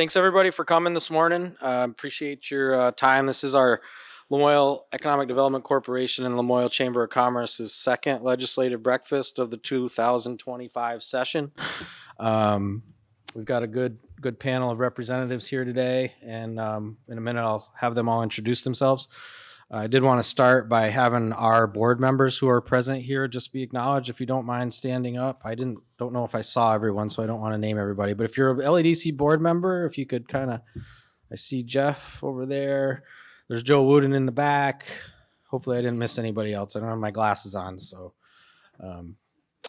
Thanks everybody for coming this morning. Appreciate your time. This is our Lamoille Economic Development Corporation and Lamoille Chamber of Commerce's second legislative breakfast of the 2025 session. We've got a good panel of representatives here today, and in a minute I'll have them all introduce themselves. I did want to start by having our board members who are present here just be acknowledged. If you don't mind standing up. I don't know if I saw everyone, so I don't want to name everybody. But if you're a LEDC board member, if you could I see Jeff over there. There's Joe Wooden in the back. Hopefully I didn't miss anybody else. I don't have my glasses on, so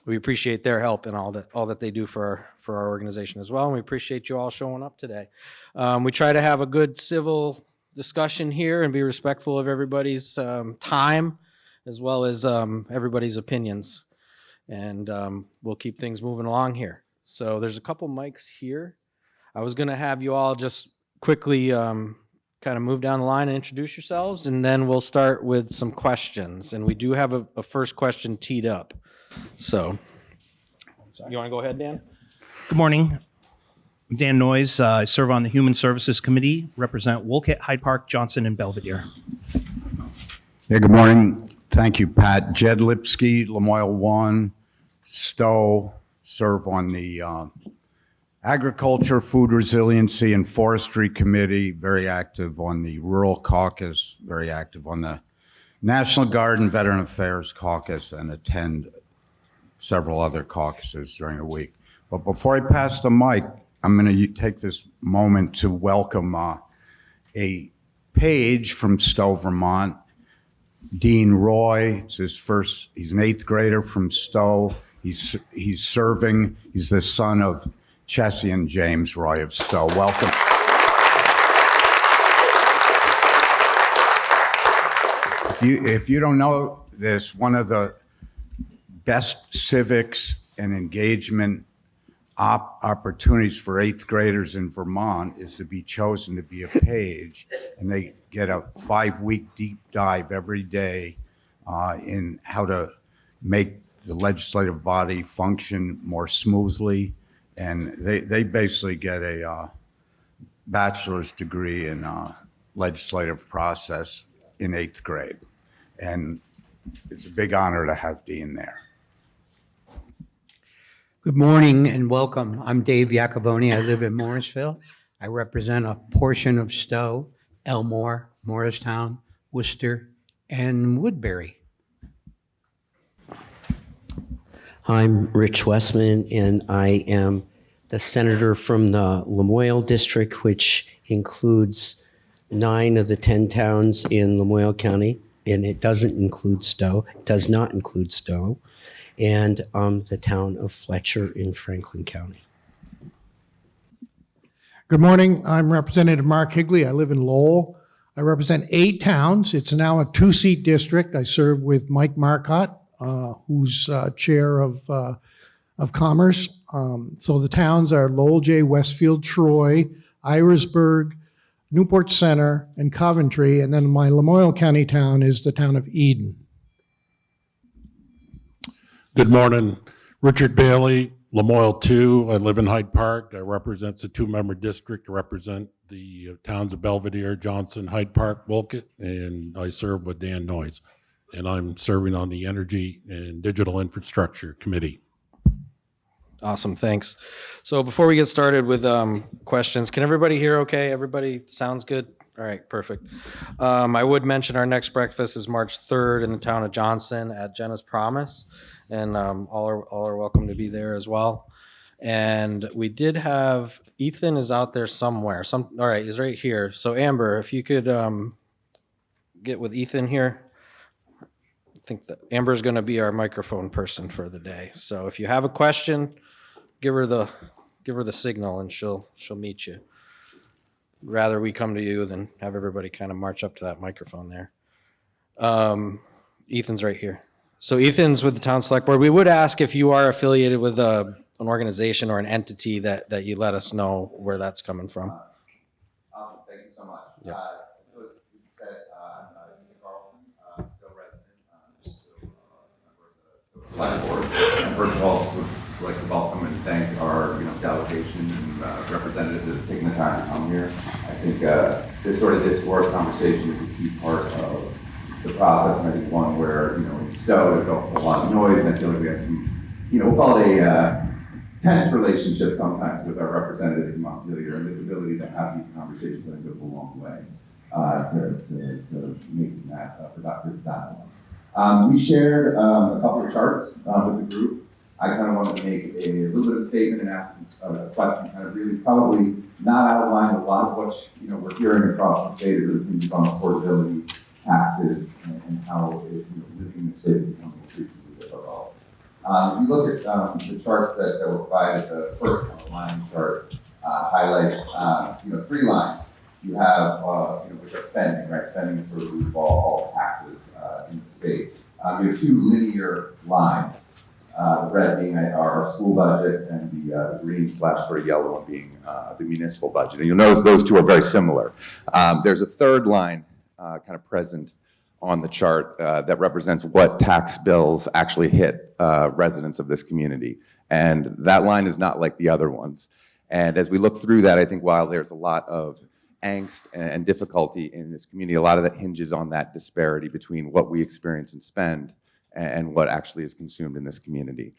we appreciate their help and all that they do for our organization as well. And we appreciate you all showing up today. We try to have a good civil discussion here and be respectful of everybody's time as well as everybody's opinions, and we'll keep things moving along here. So there's a couple mics here. I was going to have you all just quickly kind of move down the line and introduce yourselves, and then we'll start with some questions, and we do have a first question teed up. So you want to go ahead, Dan? Good morning. I'm Dan Noyes. I serve on the Human Services Committee, represent Wolcott, Hyde Park, Johnson, and Belvedere. Yeah, good morning. Thank you, Pat. Jed Lipsky, Lamoille 1, Stowe, serve on the Agriculture, Food Resiliency, and Forestry Committee, very active on the Rural Caucus, very active on the National Guard and Veteran Affairs Caucus, and attend several other caucuses during the week. But before I pass the mic, I'm going to take this moment to welcome a page from Stowe, Vermont, Dean Roy. It's his first. He's an 8th grader from Stowe. He's serving. He's the son of Chessie and James Roy of Stowe. Welcome. If you don't know this, one of the best civics and engagement opportunities for 8th graders in Vermont is to be chosen to be a page, and they get a 5-week deep dive every day in how to make the legislative body function more smoothly, and they basically get a bachelor's degree in legislative process in 8th grade, and it's a big honor to have Dean there. Good morning and welcome. I'm Dave Yacovone. I live in Morrisville. I represent a portion of Stowe, Elmore, Morristown, Worcester, and Woodbury. I'm Rich Westman, and I am the senator from the Lamoille district, which includes 9 of the 10 towns in Lamoille County, and it doesn't include Stowe. It does not include Stowe. And the town of Fletcher in Franklin County. Good morning. I'm Representative Mark Higley. I live in Lowell. I represent 8 towns. It's now a 2-seat district. I serve with Mike Marcotte, who's chair of Commerce. So the towns are Lowell J, Westfield, Troy, Irisburg, Newport Center, and Coventry. And then my Lamoille County town is the town of Eden. Good morning. Richard Bailey, Lamoille 2. I live in Hyde Park. I represent the 2-member district. I represent the towns of Belvedere, Johnson, Hyde Park, Wolcott, and I serve with Dan Noyes. And I'm serving on the Energy and Digital Infrastructure Committee. Awesome, thanks. So before we get started with questions, can everybody hear okay? Everybody sounds good? All right, perfect. I would mention our next breakfast is March 3rd in the town of Johnson at Jenna's Promise. And all are welcome to be there as well. And we did have, Ethan is out there somewhere. All right, he's right here. So Amber, if you could get with Ethan here. I think that Amber's going to be our microphone person for the day. So if you have a question, give her the signal and she'll meet you. Rather we come to you than have everybody kind of march up to that microphone there. Ethan's right here. So Ethan's with the Town Select Board. We would ask if you are affiliated with an organization or an entity that you let us know where that's coming from. Awesome. Thank you so much. Yeah. So as you said, I'm Yacovone, Stowe resident, still a member of the Select Board. And first of all, would like to welcome and thank our delegation and representatives that have taken the time to think this sort of discourse conversation is a key part of the process, and I think one where, in Stowe, there's a lot of noise, and I feel like we have some, we'll call it a tense relationship sometimes with our representatives in Montpelier, and this ability to have these conversations, I think, goes a long way to making that a productive dialogue. We shared a couple of charts with the group. I kind of wanted to make a little bit of a statement and ask a question, kind of really probably not outline a lot of what we're hearing across the state. It really hinges on affordability, taxes, and how living in the state is becoming increasingly difficult. If you look at the charts that were provided, the first kind of line chart highlights 3 lines. You have which are spending, right? Spending is sort of root of all taxes in the state. You have 2 linear lines. The red being our school budget, and the green / sort of yellow one being the municipal budget. And you'll notice those 2 are very similar. There's a third line kind of present on the chart that represents what tax bills actually hit residents of this community. And that line is not like the other ones. And as we look through that, I think while there's a lot of angst and difficulty in this community, a lot of that hinges on that disparity between what we experience and spend and what actually is consumed in this community.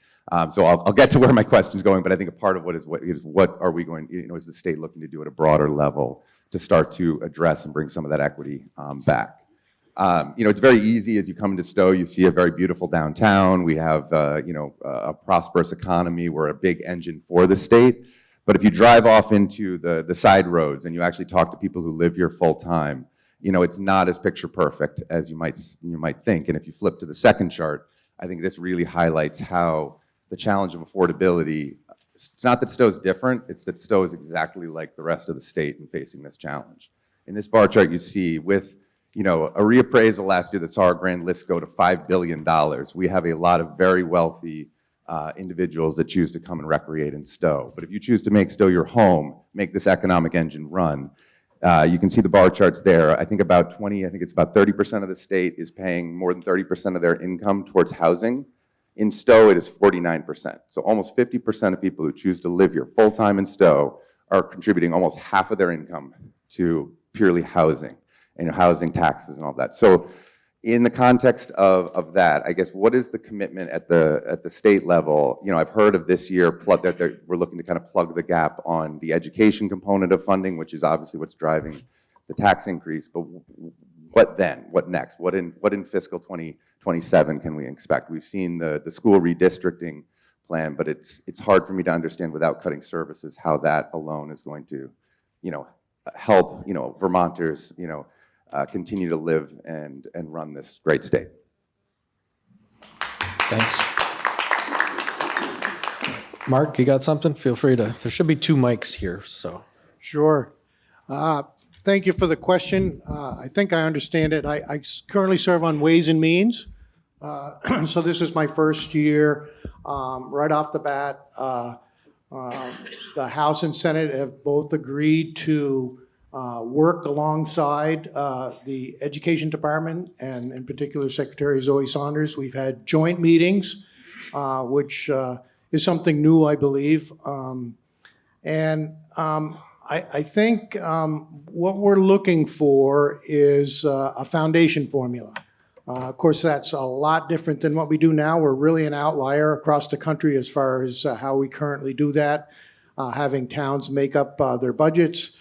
So I'll get to where my question is going, but I think a part of what are we going, is the state looking to do at a broader level to start to address and bring some of that equity back. It's very easy as you come into Stowe, you see a very beautiful downtown. We have, a prosperous economy. We're a big engine for the state. But if you drive off into the side roads and you actually talk to people who live here full time, it's not as picture perfect as you might think. And if you flip to the second chart, I think this really highlights how the challenge of affordability, it's not that Stowe's different, it's that Stowe is exactly like the rest of the state in facing this challenge. In this bar chart you see with, a reappraisal last year that saw our grand list go to $5 billion. We have a lot of very wealthy individuals that choose to come and recreate in Stowe. But if you choose to make Stowe your home, make this economic engine run, you can see the bar charts there. I think it's about 30% of the state is paying more than 30% of their income towards housing. In Stowe, it is 49%. So almost 50% of people who choose to live here full-time in Stowe are contributing almost half of their income to purely housing, and housing taxes and all that. So in the context of that, I guess, what is the commitment at the state level? I've heard of this year that we're looking to kind of plug the gap on the education component of funding, which is obviously what's driving the tax increase. But what then? What next? What in fiscal 2027 can we expect? We've seen the school redistricting plan, but it's hard for me to understand without cutting services how that alone is going to, help Vermonters, continue to live and run this great state. Thanks. Mark, you got something? Feel free to. There should be 2 mics here, so. Sure. Thank you for the question. I think I understand it. I currently serve on Ways and Means. So this is my first year. Right off the bat, the House and Senate have both agreed to work alongside the Education Department, and in particular Secretary Zoe Saunders. We've had joint meetings, which is something new, I believe. I think what we're looking for is a foundation formula. Of course, that's a lot different than what we do now. We're really an outlier across the country as far as how we currently do that, having towns make up their budgets,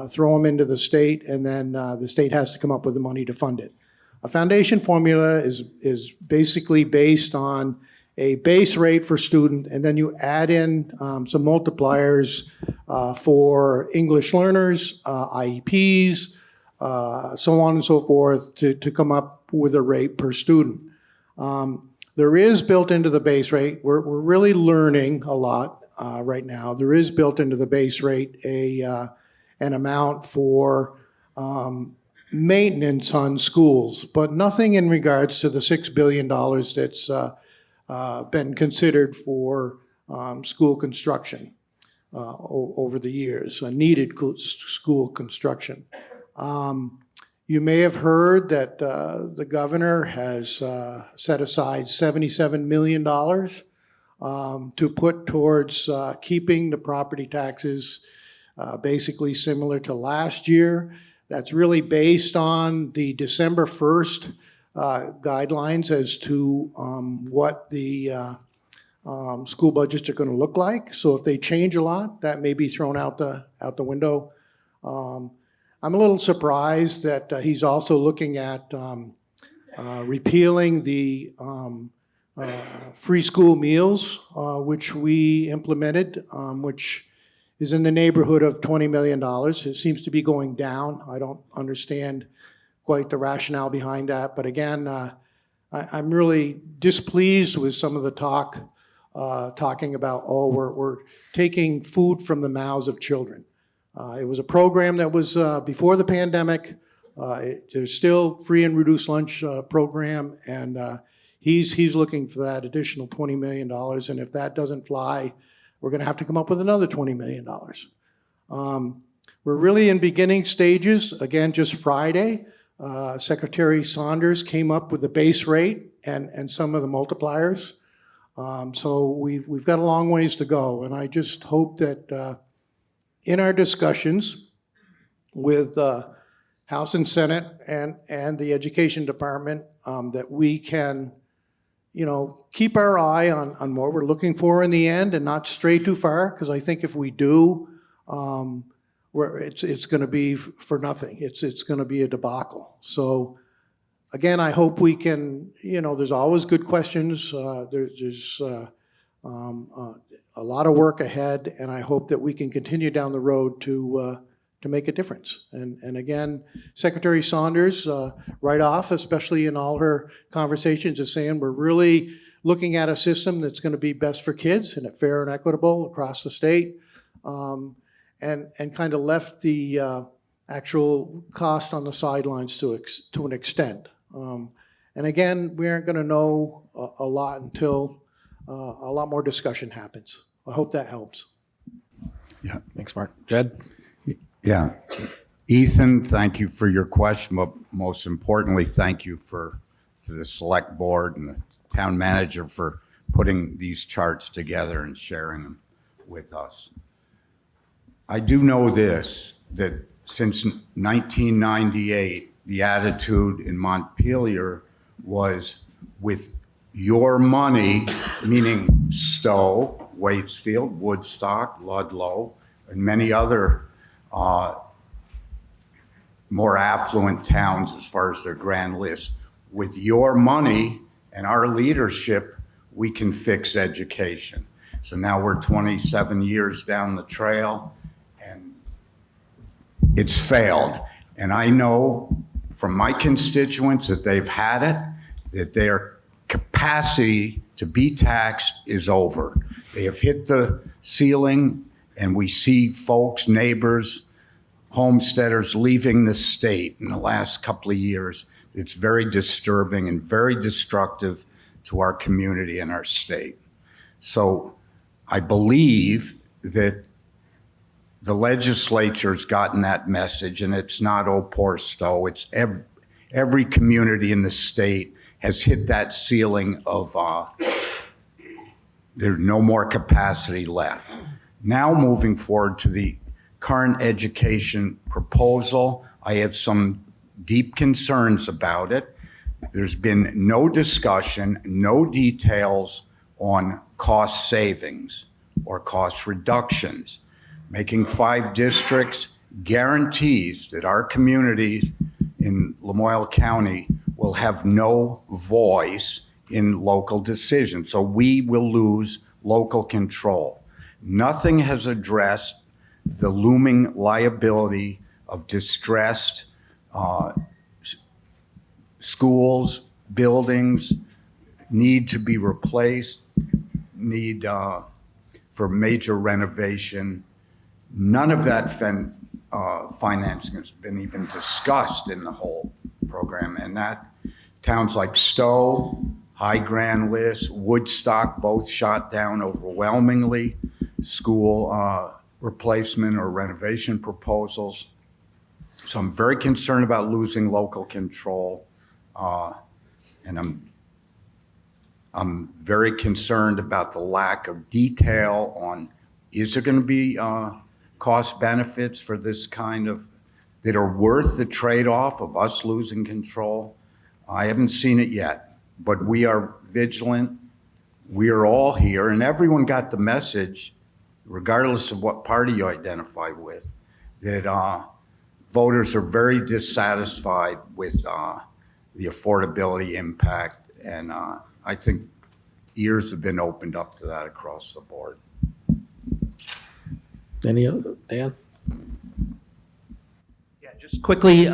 throw them into the state, and then the state has to come up with the money to fund it. A foundation formula is basically based on a base rate for student, and then you add in some multipliers for English learners, IEPs, so on and so forth, to come up with a rate per student. There is built into the base rate, we're really learning a lot right now. There is built into the base rate an amount for maintenance on schools, but nothing in regards to the $6 billion that's been considered for school construction over the years, needed school construction. You may have heard that the governor has set aside $77 million to put towards keeping the property taxes basically similar to last year. That's really based on the December 1st guidelines as to what the school budgets are going to look like. So if they change a lot, that may be thrown out the window. I'm a little surprised that he's also looking at repealing the free school meals, which we implemented, which is in the neighborhood of $20 million. It seems to be going down. I don't understand quite the rationale behind that. But again, I'm really displeased with some of the talking about, we're taking food from the mouths of children. It was a program that was before the pandemic. There's still free and reduced lunch program, and he's looking for that additional $20 million. And if that doesn't fly, we're going to have to come up with another $20 million. We're really in beginning stages. Again, just Friday, Secretary Saunders came up with the base rate and some of the multipliers. So we've got a long ways to go, and I just hope that in our discussions with House and Senate and the Education Department, that we can, keep our eye on what we're looking for in the end and not stray too far, because I think if we do, it's going to be for nothing. It's going to be a debacle. So again, I hope we can, there's always good questions. There's a lot of work ahead, and I hope that we can continue down the road to make a difference. And again, Secretary Saunders, right off, especially in all her conversations, is saying we're really looking at a system that's going to be best for kids and fair and equitable across the state, and kind of left the actual cost on the sidelines to an extent. And again, we aren't going to know a lot until a lot more discussion happens. I hope that helps. Yeah. Thanks, Mark. Jed? Yeah. Ethan, thank you for your question, but most importantly, thank you to the select board and the town manager for putting these charts together and sharing them with us. I do know this, that since 1998, the attitude in Montpelier was, with your money, meaning Stowe, Waitsfield, Woodstock, Ludlow, and many other more affluent towns as far as their grand list. With your money and our leadership, we can fix education. So now we're 27 years down the trail, and it's failed. And I know from my constituents that they've had it, that their capacity to be taxed is over. They have hit the ceiling, and we see folks, neighbors, homesteaders leaving the state in the last couple of years. It's very disturbing and very destructive to our community and our state. So I believe that the legislature's gotten that message, and it's not, oh, poor Stowe. It's every community in the state has hit that ceiling of there's no more capacity left. Now moving forward to the current education proposal, I have some deep concerns about it. There's been no discussion, no details on cost savings or cost reductions. Making 5 districts guarantees that our communities in Lamoille County will have no voice in local decisions. So we will lose local control. Nothing has addressed the looming liability of distressed schools, buildings need to be replaced, need for major renovation. None of that financing has been even discussed in the whole program. And that towns like Stowe, High Grand List, Woodstock, both shot down overwhelmingly. School replacement or renovation proposals. So I'm very concerned about losing local control, and I'm very concerned about the lack of detail on, is there going to be cost benefits for this kind of, that are worth the trade-off of us losing control? I haven't seen it yet, but we are vigilant. We are all here, and everyone got the message, regardless of what party you identify with, that voters are very dissatisfied with the affordability impact, and I think ears have been opened up to that across the board. Any other, Dan? Yeah, just quickly,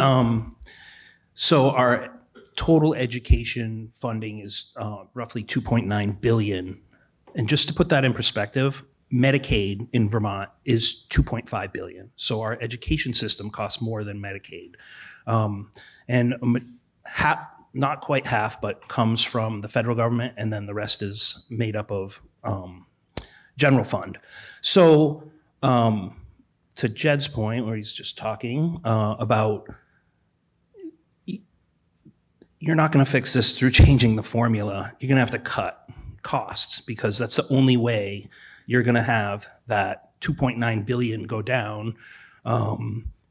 so our total education funding is roughly 2.9 billion. And just to put that in perspective, Medicaid in Vermont is 2.5 billion. So our education system costs more than Medicaid. Not quite half, but comes from the federal government, and then the rest is made up of general fund. So to Jed's point, where he's just talking about, you're not going to fix this through changing the formula. You're going to have to cut costs, because that's the only way you're going to have that 2.9 billion go down,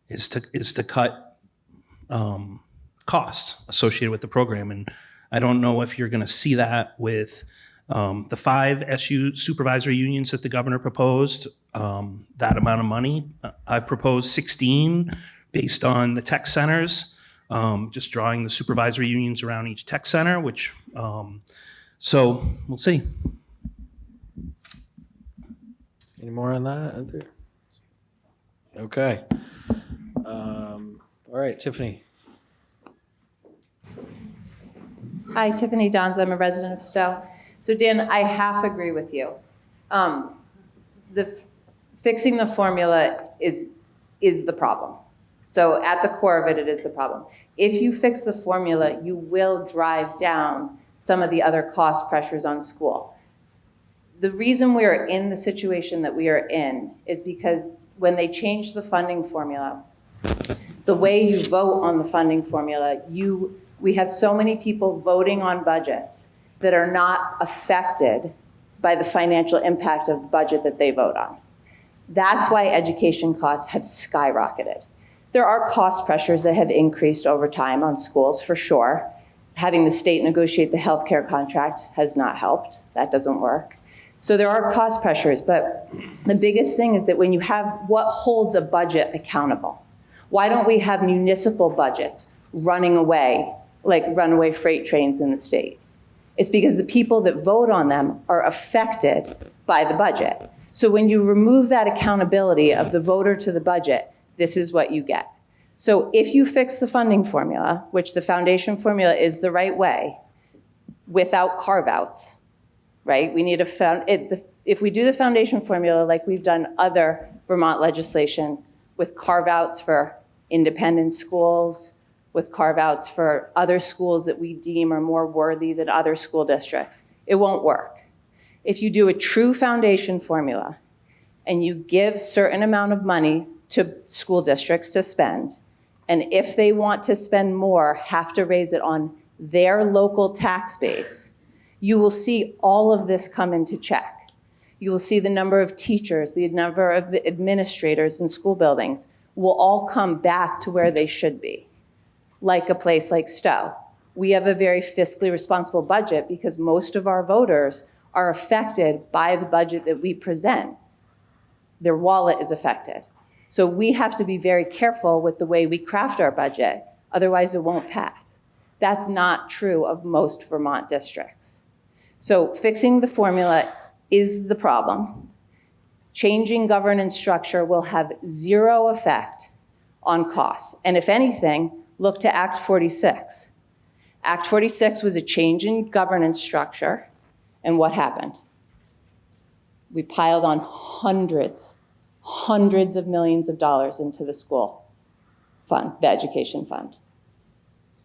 is to cut costs associated with the program. And I don't know if you're going to see that with the 5 SU supervisory unions that the governor proposed, that amount of money. I've proposed 16 based on the tech centers, just drawing the supervisory unions around each tech center, which, so we'll see. Any more on that? Okay. All right, Tiffany. Hi, Tiffany Dons. I'm a resident of Stowe. So Dan, I half agree with you. Fixing the formula is the problem. So at the core of it, it is the problem. If you fix the formula, you will drive down some of the other cost pressures on school. The reason we are in the situation that we are in is because when they changed the funding formula, the way you vote on the funding formula, we have so many people voting on budgets that are not affected by the financial impact of the budget that they vote on. That's why education costs have skyrocketed. There are cost pressures that have increased over time on schools, for sure. Having the state negotiate the healthcare contract has not helped. That doesn't work. So there are cost pressures, but the biggest thing is that when you have what holds a budget accountable, why don't we have municipal budgets running away like runaway freight trains in the state? It's because the people that vote on them are affected by the budget. So when you remove that accountability of the voter to the budget, this is what you get. So if you fix the funding formula, which the foundation formula is the right way, without carve-outs, right? We need if we do the foundation formula like we've done other Vermont legislation with carve-outs for independent schools, with carve-outs for other schools that we deem are more worthy than other school districts, it won't work. If you do a true foundation formula and you give certain amount of money to school districts to spend, and if they want to spend more, have to raise it on their local tax base, you will see all of this come into check. You will see the number of teachers, the number of the administrators in school buildings will all come back to where they should be. Like a place like Stowe. We have a very fiscally responsible budget because most of our voters are affected by the budget that we present. Their wallet is affected. So we have to be very careful with the way we craft our budget, otherwise it won't pass. That's not true of most Vermont districts. So fixing the formula is the problem. Changing governance structure will have zero effect on costs. And if anything, look to Act 46. Act 46 was a change in governance structure, and what happened? We piled on hundreds of millions of dollars into the school fund, the education fund.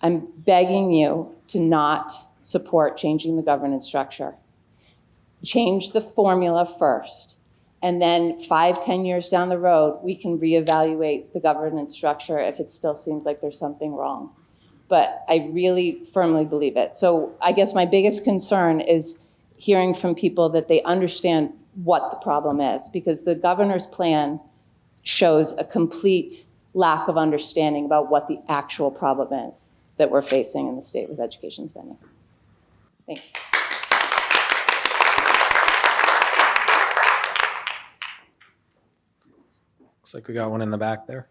I'm begging you to not support changing the governance structure. Change the formula first, and then 5-10 years down the road, we can reevaluate the governance structure if it still seems like there's something wrong. But I really firmly believe it. So I guess my biggest concern is hearing from people that they understand what the problem is, because the governor's plan shows a complete lack of understanding about what the actual problem is that we're facing in the state with education spending. Thanks. Looks like we got one in the back there.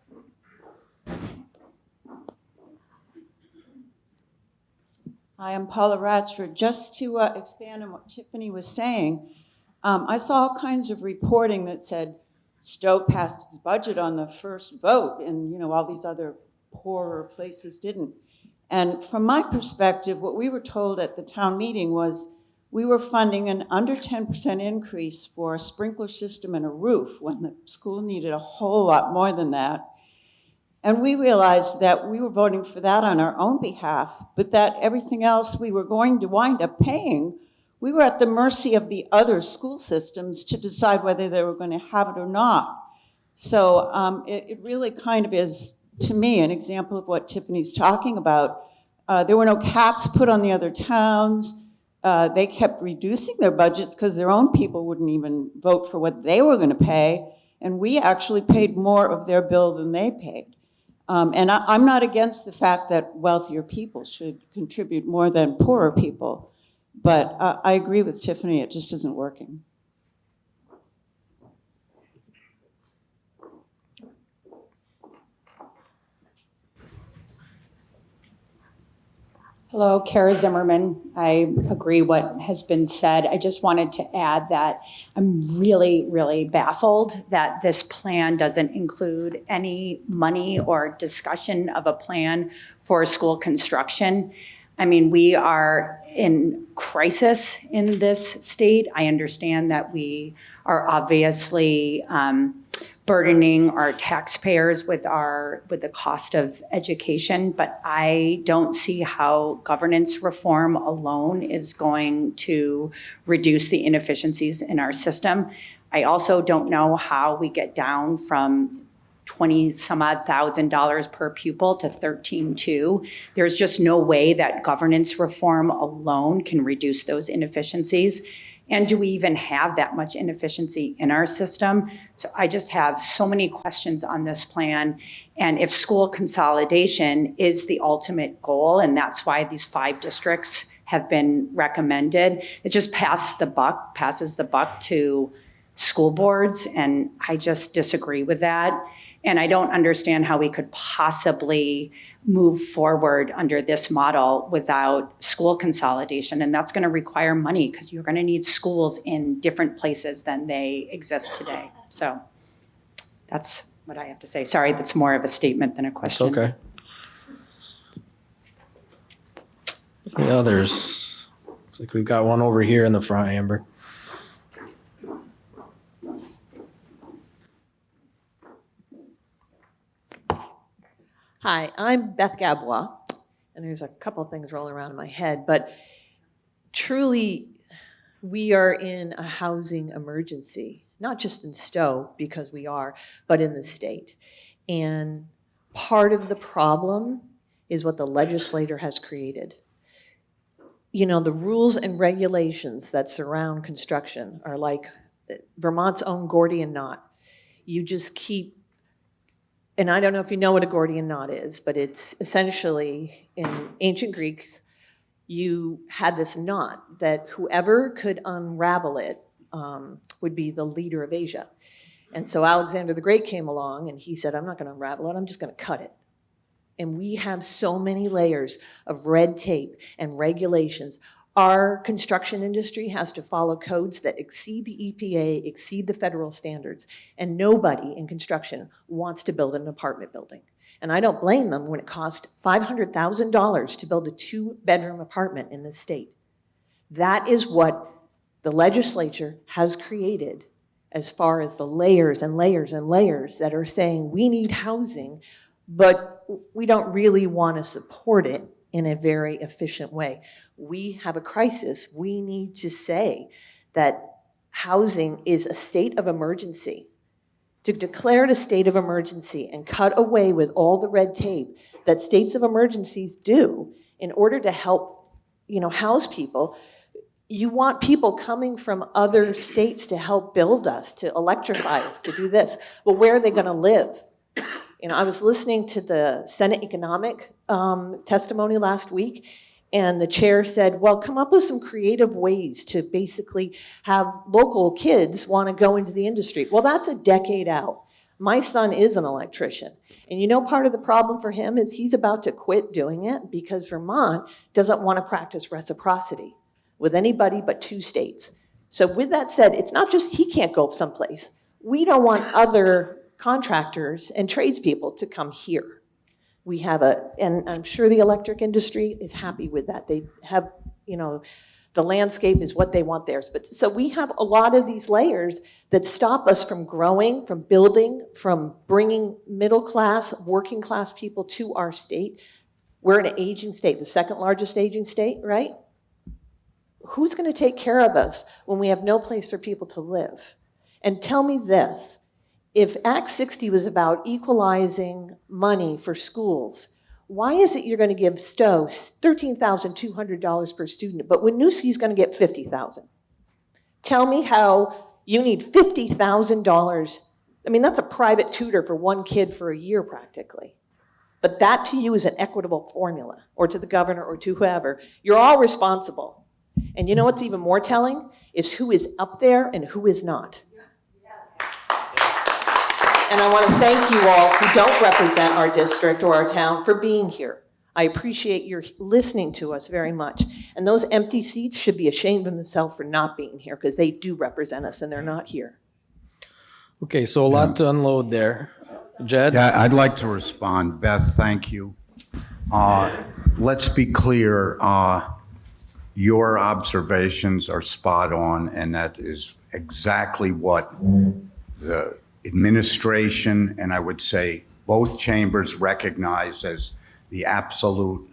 Hi, I'm Paula Ratchford. Just to expand on what Tiffany was saying, I saw all kinds of reporting that said Stowe passed its budget on the first vote, and all these other poorer places didn't. And from my perspective, what we were told at the town meeting was we were funding an under 10% increase for a sprinkler system and a roof when the school needed a whole lot more than that. And we realized that we were voting for that on our own behalf, but that everything else we were going to wind up paying, we were at the mercy of the other school systems to decide whether they were going to have it or not. So it really kind of is, to me, an example of what Tiffany's talking about. There were no caps put on the other towns. They kept reducing their budgets because their own people wouldn't even vote for what they were going to pay, and we actually paid more of their bill than they paid. And I'm not against the fact that wealthier people should contribute more than poorer people, but I agree with Tiffany, it just isn't working. Hello, Kara Zimmerman. I agree what has been said. I just wanted to add that I'm really, really baffled that this plan doesn't include any money or discussion of a plan for school construction. I mean, we are in crisis in this state. I understand that we are obviously burdening our taxpayers with the cost of education, but I don't see how governance reform alone is going to reduce the inefficiencies in our system. I also don't know how we get down from $20,000 per pupil to $13,200. There's just no way that governance reform alone can reduce those inefficiencies. And do we even have that much inefficiency in our system? So I just have so many questions on this plan. And if school consolidation is the ultimate goal, and that's why these 5 districts have been recommended, it just passes the buck to school boards. And I just disagree with that. And I don't understand how we could possibly move forward under this model without school consolidation. And that's going to require money because you're going to need schools in different places than they exist today. So that's what I have to say. Sorry, that's more of a statement than a question. It's okay. Any others? Looks like we've got one over here in the front, Amber. Hi, I'm Beth Gabois, and there's a couple of things rolling around in my head, but truly, we are in a housing emergency, not just in Stowe, because we are, but in the state. And part of the problem is what the legislator has created. The rules and regulations that surround construction are like Vermont's own Gordian knot. You just keep, and I don't know if you know what a Gordian knot is, but it's essentially, in ancient Greeks, you had this knot that whoever could unravel it would be the leader of Asia. And so Alexander the Great came along and he said, I'm not going to unravel it, I'm just going to cut it. And we have so many layers of red tape and regulations. Our construction industry has to follow codes that exceed the EPA, exceed the federal standards, and nobody in construction wants to build an apartment building. And I don't blame them when it costs $500,000 to build a 2-bedroom apartment in this state. That is what the legislature has created as far as the layers and layers and layers that are saying we need housing, but we don't really want to support it in a very efficient way. We have a crisis. We need to say that housing is a state of emergency. To declare it a state of emergency and cut away with all the red tape that states of emergencies do in order to help, house people. you want people coming from other states to help build us, to electrify us, to do this. But where are they going to live? You know, I was listening to the Senate economic testimony last week, and the chair said, well, come up with some creative ways to basically have local kids want to go into the industry. Well, that's a decade out. My son is an electrician. And you know, part of the problem for him is he's about to quit doing it because Vermont doesn't want to practice reciprocity with anybody but 2 states. So with that said, it's not just he can't go someplace. We don't want other contractors and tradespeople to come here. We have and I'm sure the electric industry is happy with that. They have, you know, the landscape is what they want theirs. But so we have a lot of these layers that stop us from growing, from building, from bringing middle class, working class people to our state. We're an aging state, the 2nd largest aging state, right? Who's going to take care of us when we have no place for people to live? And tell me this, if Act 60 was about equalizing money for schools, why is it you're going to give Stowe $13,200 per student, but Winooski's going to get $50,000? Tell me how you need $50,000. I mean, that's a private tutor for 1 kid for a year practically. But that to you is an equitable formula, or to the governor or to whoever. You're all responsible. And you know what's even more telling? Is who is up there and who is not. And I want to thank you all who don't represent our district or our town for being here. I appreciate your listening to us very much. And those empty seats should be ashamed of themselves for not being here, because they do represent us and they're not here. Okay, so a lot to unload there. Jed? Yeah, I'd like to respond. Beth, thank you. Let's be clear. Your observations are spot on, and that is exactly what the administration and I would say both chambers recognize as the absolute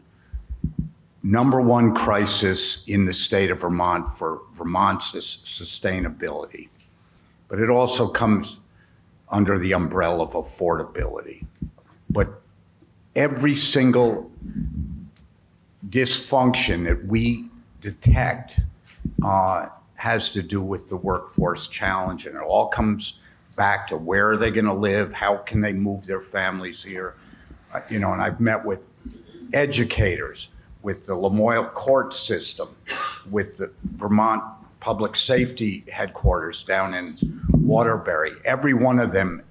#1 crisis in the state of Vermont for Vermont's sustainability. But it also comes under the umbrella of affordability. But every single dysfunction that we detect has to do with the workforce challenge, and it all comes back to where are they going to live, how can they move their families here, you know. And I've met with educators, with the Lamoille court system, with the Vermont Public Safety headquarters down in Waterbury, every one of them,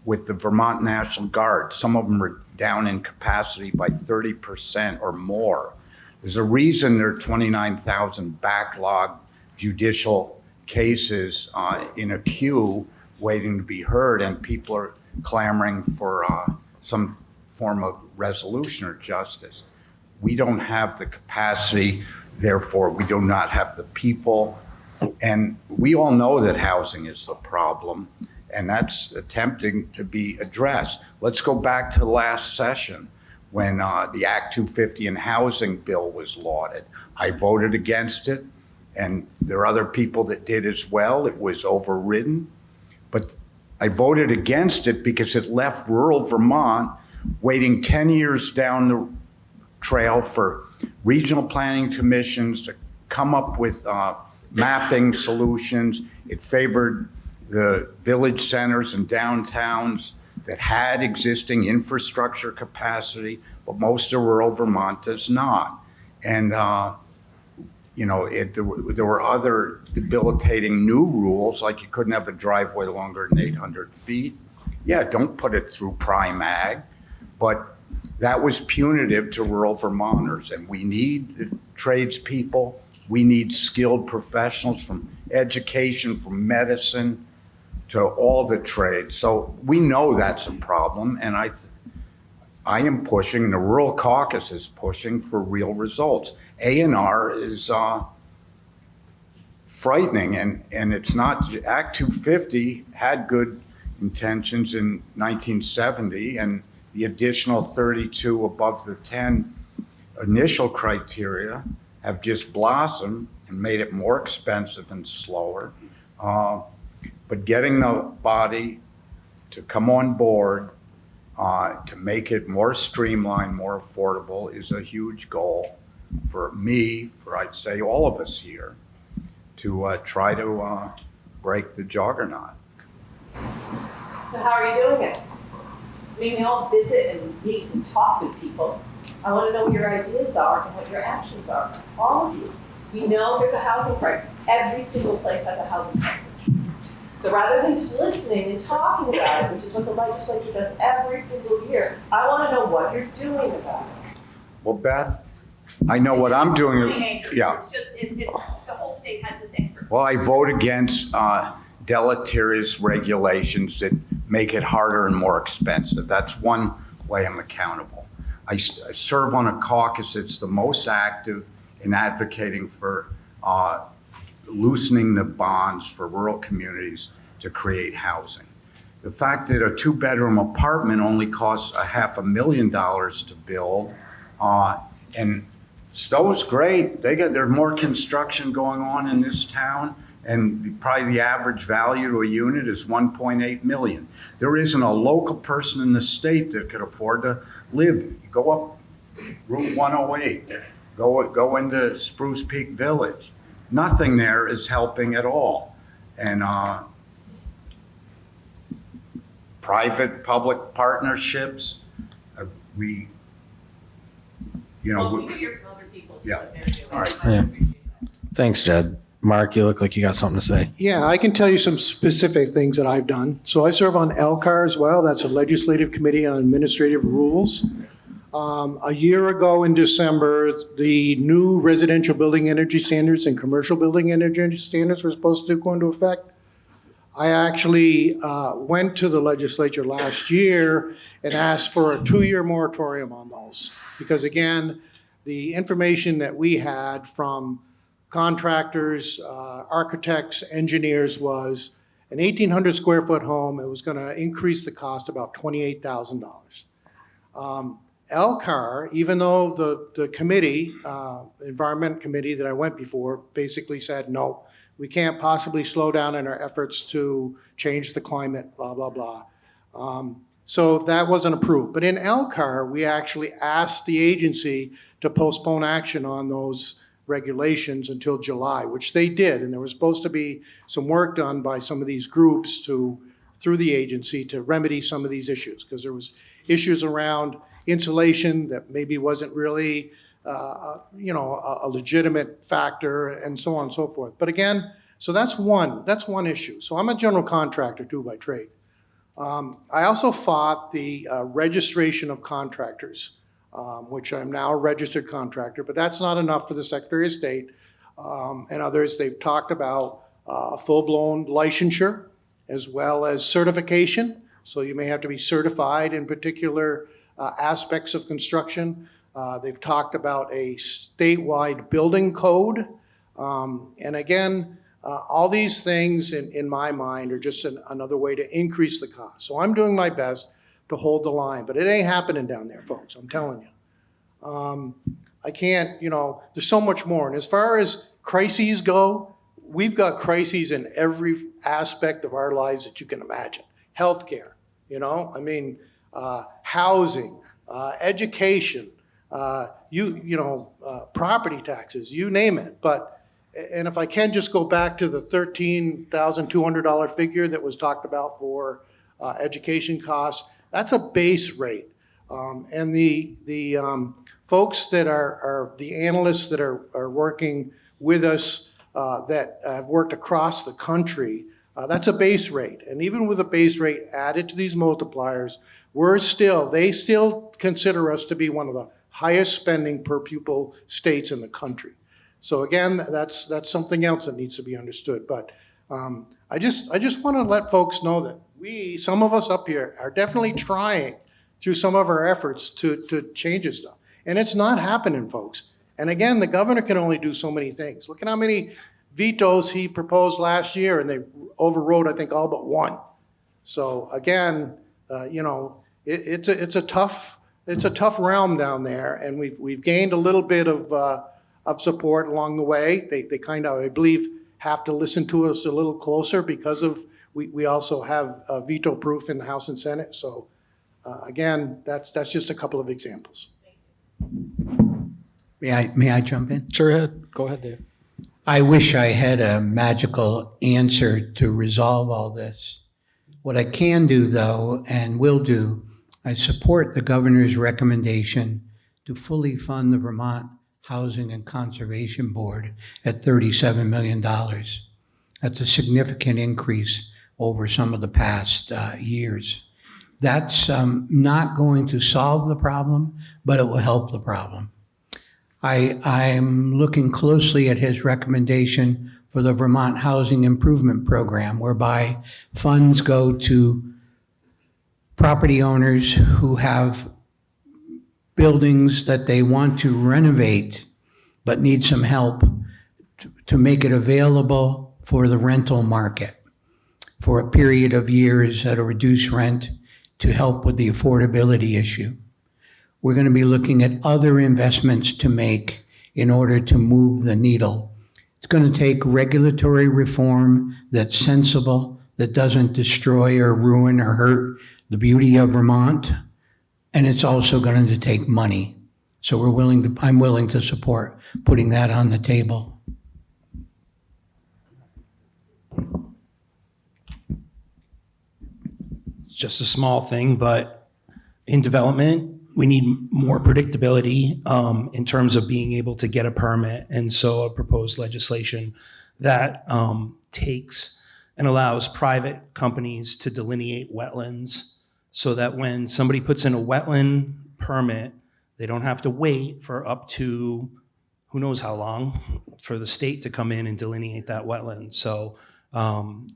with the Vermont National Guard. Some of them are down in capacity by 30% or more. There's a reason there are 29,000 backlog judicial cases in a queue waiting to be heard, and people are clamoring for some form of resolution or justice. We don't have the capacity, therefore we do not have the people, and we all know that housing is the problem, and that's attempting to be addressed. Let's go back to last session when the Act 250 and housing bill was lauded. I voted against it, and there are other people that did as well. It was overridden. But I voted against it because it left rural Vermont waiting 10 years down the trail for regional planning commissions to come up with mapping solutions. It favored the village centers and downtowns that had existing infrastructure capacity, but most of rural Vermont does not. And you know, there were other debilitating new rules, like you couldn't have a driveway longer than 800 feet. Yeah, don't put it through prime ag, but that was punitive to rural Vermonters, and we need the tradespeople. We need skilled professionals, from education, from medicine, to all the trades. So we know that's a problem, and I am pushing, and the Rural Caucus is pushing for real results. A&R is frightening, and it's not. Act 250 had good intentions in 1970, and the additional 32 above the 10 initial criteria have just blossomed and made it more expensive and slower. But getting the body to come on board to make it more streamlined, more affordable, is a huge goal for me, for I'd say all of us here. to try to break the juggernaut. So how are you doing it? I mean, we all visit and meet and talk with people. I want to know what your ideas are and what your actions are. All of you. We know there's a housing crisis. Every single place has a housing crisis. So rather than just listening and talking about it, which is what the legislature does every single year, I want to know what you're doing about it. Well, Beth, I know what I'm doing. Yeah. It's just, the whole state has this anchor. Well, I vote against deleterious regulations that make it harder and more expensive. That's one way I'm accountable. I serve on a caucus that's the most active in advocating for loosening the bonds for rural communities to create housing. The fact that a 2-bedroom apartment only costs $500,000 to build, and Stowe's great. There's more construction going on in this town, and probably the average value to a unit is $1.8 million. There isn't a local person in the state that could afford to live. You go up Route 108, go into Spruce Peak Village. Nothing there is helping at all. And private-public partnerships, we hear from other people. Yeah. All right. Yeah. Thanks, Jed. Mark, you look like you got something to say. Yeah, I can tell you some specific things that I've done. So I serve on LCAR as well. That's a Legislative Committee on Administrative Rules. A year ago in December, the new residential building energy standards and commercial building energy standards were supposed to go into effect. I actually went to the legislature last year and asked for a 2-year moratorium on those. Because again, the information that we had from contractors, architects, engineers was an 1,800 square foot home. It was going to increase the cost about $28,000. LCAR, even though the committee, environment committee that I went before, basically said, no, we can't possibly slow down in our efforts to change the climate, blah, blah, blah. So that wasn't approved. But in LCAR, we actually asked the agency to postpone action on those regulations until July, which they did. And there was supposed to be some work done by some of these groups through the agency to remedy some of these issues, because there was issues around insulation that maybe wasn't really a legitimate factor, and so on and so forth. But again, so that's one issue. So I'm a general contractor too by trade. I also fought the registration of contractors, which I'm now a registered contractor, but that's not enough for the Secretary of State and others. They've talked about full-blown licensure as well as certification. So you may have to be certified in particular aspects of construction. They've talked about a statewide building code. And again, all these things in my mind are just another way to increase the cost. So I'm doing my best to hold the line, but it ain't happening down there, folks, I'm telling you. I can't, there's so much more. And as far as crises go, we've got crises in every aspect of our lives that you can imagine. Healthcare, housing, education, property taxes, you name it. And if I can just go back to the $13,200 figure that was talked about for education costs, that's a base rate. And the folks that are the analysts that are working with us that have worked across the country, that's a base rate. And even with a base rate added to these multipliers, they still consider us to be one of the highest spending per pupil states in the country. So again, that's something else that needs to be understood. But I just want to let folks know that some of us up here are definitely trying through some of our efforts to change this stuff. And it's not happening, folks. And again, the governor can only do so many things. Look at how many vetoes he proposed last year, and they overrode, I think, all but one. So again, it's a tough realm down there, and we've gained a little bit of support along the way. They kind of, I believe, have to listen to us a little closer because we also have veto proof in the House and Senate. So again, that's just a couple of examples. May I jump in? Sure, go ahead, Dave. I wish I had a magical answer to resolve all this. What I can do, though, and will do, I support the governor's recommendation to fully fund the Vermont Housing and Conservation Board at $37 million. That's a significant increase over some of the past years. That's not going to solve the problem, but it will help the problem. I'm looking closely at his recommendation for the Vermont Housing Improvement Program, whereby funds go to property owners who have buildings that they want to renovate but need some help to make it available for the rental market for a period of years at a reduced rent to help with the affordability issue. We're going to be looking at other investments to make in order to move the needle. It's going to take regulatory reform that's sensible, that doesn't destroy or ruin or hurt the beauty of Vermont, and it's also going to take money. So I'm willing to support putting that on the table. It's just a small thing, but in development, we need more predictability in terms of being able to get a permit. And so a proposed legislation that takes and allows private companies to delineate wetlands so that when somebody puts in a wetland permit, they don't have to wait for up to who knows how long for the state to come in and delineate that wetland. So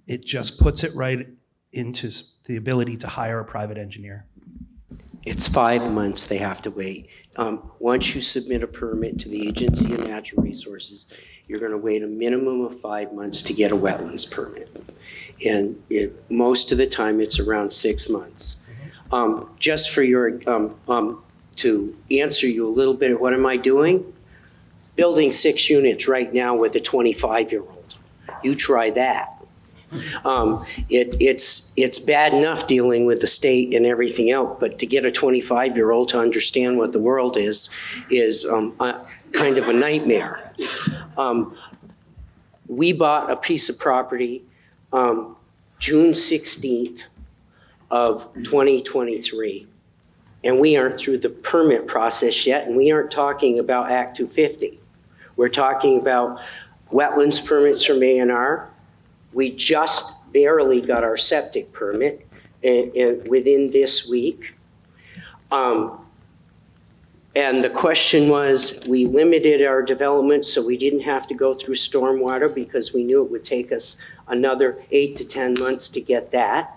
it just puts it right into the ability to hire a private engineer. It's 5 months they have to wait. Once you submit a permit to the Agency of Natural Resources, you're going to wait a minimum of 5 months to get a wetlands permit. And most of the time, it's around 6 months. Just for your, to answer you a little bit of what am I doing? Building 6 units right now with a 25-year-old. You try that. It's bad enough dealing with the state and everything else, but to get a 25-year-old to understand what the world is kind of a nightmare. We bought a piece of property June 16th of 2023, and we aren't through the permit process yet, and we aren't talking about Act 250. We're talking about wetlands permits from A&R. We just barely got our septic permit within this week. And the question was, we limited our development so we didn't have to go through stormwater because we knew it would take us another 8 to 10 months to get that.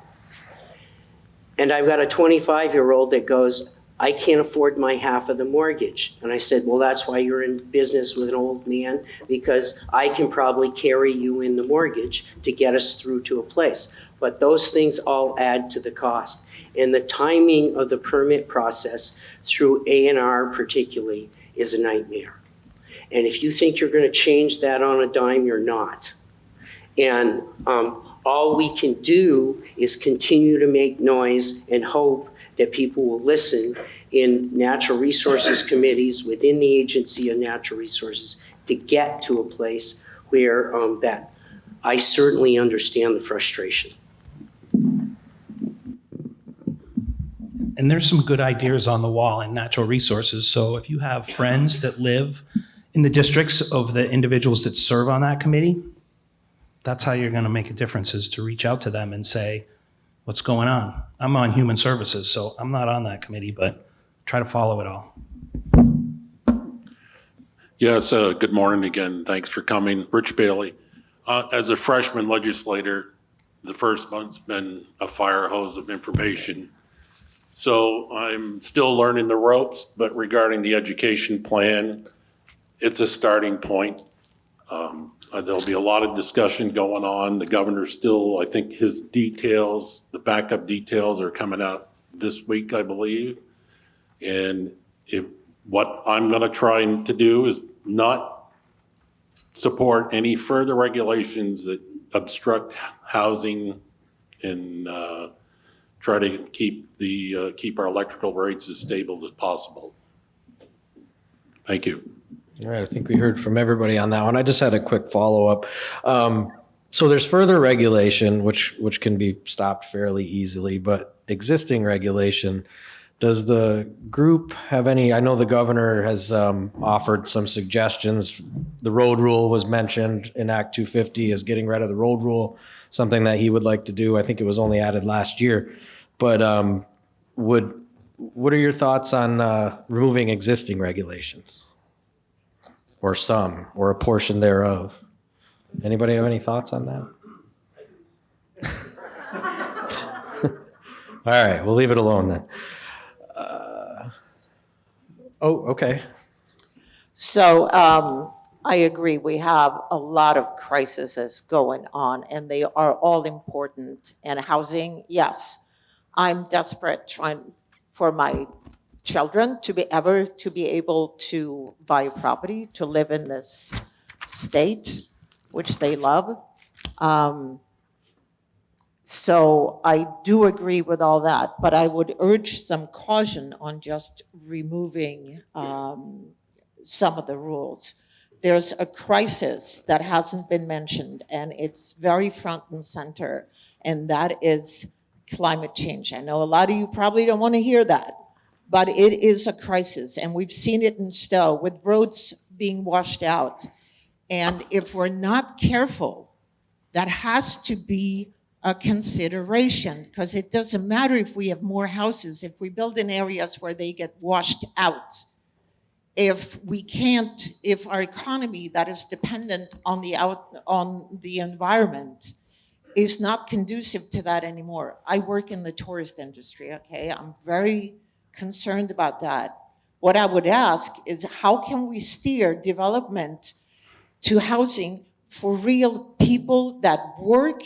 And I've got a 25-year-old that goes, I can't afford my half of the mortgage. And I said, well, that's why you're in business with an old man, because I can probably carry you in the mortgage to get us through to a place. But those things all add to the cost. And the timing of the permit process through A&R particularly is a nightmare. And if you think you're going to change that on a dime, you're not. And all we can do is continue to make noise and hope that people will listen in natural resources committees within the Agency of Natural Resources to get to a place where that I certainly understand the frustration. And there's some good ideas on the wall in natural resources. So if you have friends that live in the districts of the individuals that serve on that committee, that's how you're going to make a difference, is to reach out to them and say, what's going on? I'm on human services, so I'm not on that committee, but try to follow it all. Yes, good morning again. Thanks for coming. Rich Bailey. As a freshman legislator, the first month's been a fire hose of information. So I'm still learning the ropes, but regarding the education plan, it's a starting point. There'll be a lot of discussion going on. The governor still, I think his details, the backup details are coming out this week, I believe. And what I'm going to try to do is not support any further regulations that obstruct housing and try to keep our electrical rates as stable as possible. Thank you. All right, I think we heard from everybody on that one. I just had a quick follow-up. So there's further regulation, which can be stopped fairly easily, but existing regulation, does the group have any, I know the governor has offered some suggestions. The road rule was mentioned in Act 250 as getting rid of the road rule, something that he would like to do. I think it was only added last year. But what are your thoughts on removing existing regulations? Or some, or a portion thereof? Anybody have any thoughts on that? All right, we'll leave it alone then. Okay. So I agree. We have a lot of crises going on, and they are all important. And housing, yes, I'm desperate trying for my children to be able to buy a property, to live in this state, which they love. So I do agree with all that, but I would urge some caution on just removing some of the rules. There's a crisis that hasn't been mentioned, and it's very front and center, and that is climate change. I know a lot of you probably don't want to hear that, but it is a crisis, and we've seen it in Stowe with roads being washed out. And if we're not careful, that has to be a consideration, because it doesn't matter if we have more houses, if we build in areas where they get washed out. If our economy that is dependent on the environment is not conducive to that anymore. I work in the tourist industry, okay? I'm very concerned about that. What I would ask is, how can we steer development to housing for real people that work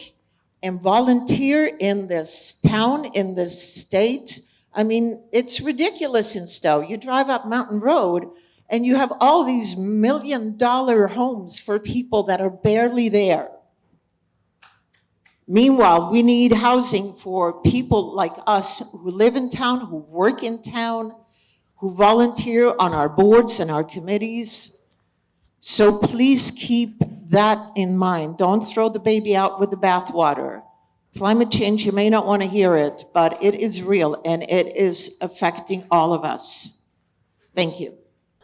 and volunteer in this town, in this state? I mean, it's ridiculous in Stowe. You drive up Mountain Road and you have all these $1 million homes for people that are barely there. Meanwhile, we need housing for people like us who live in town, who work in town, who volunteer on our boards and our committees. So please keep that in mind. Don't throw the baby out with the bathwater. Climate change, you may not want to hear it, but it is real and it is affecting all of us. Thank you.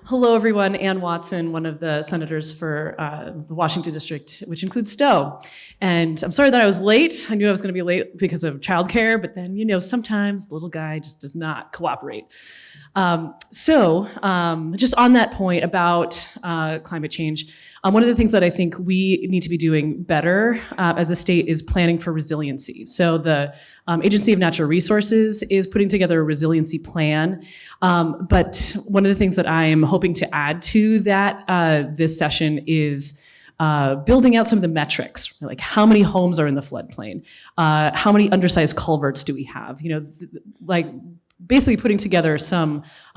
Hello, everyone. Ann Watson, one of the senators for the Washington district, which includes Stowe. And I'm sorry that I was late. I knew I was going to be late because of childcare, but then, sometimes the little guy just does not cooperate. So just on that point about climate change, one of the things that I think we need to be doing better as a state is planning for resiliency. So the Agency of Natural Resources is putting together a resiliency plan. But one of the things that I am hoping to add to that this session is building out some of the metrics, like how many homes are in the floodplain, how many undersized culverts do we have, basically putting together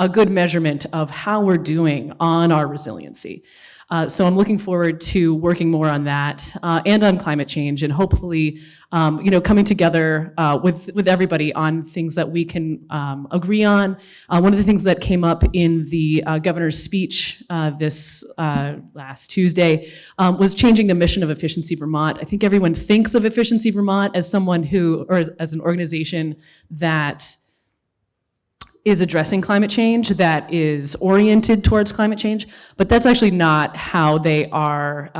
a good measurement of how we're doing on our resiliency. So I'm looking forward to working more on that and on climate change, and hopefully, coming together with everybody on things that we can agree on. One of the things that came up in the governor's speech this last Tuesday was changing the mission of Efficiency Vermont. I think everyone thinks of Efficiency Vermont as as an organization that is addressing climate change, that is oriented towards climate change, but that's actually not how they are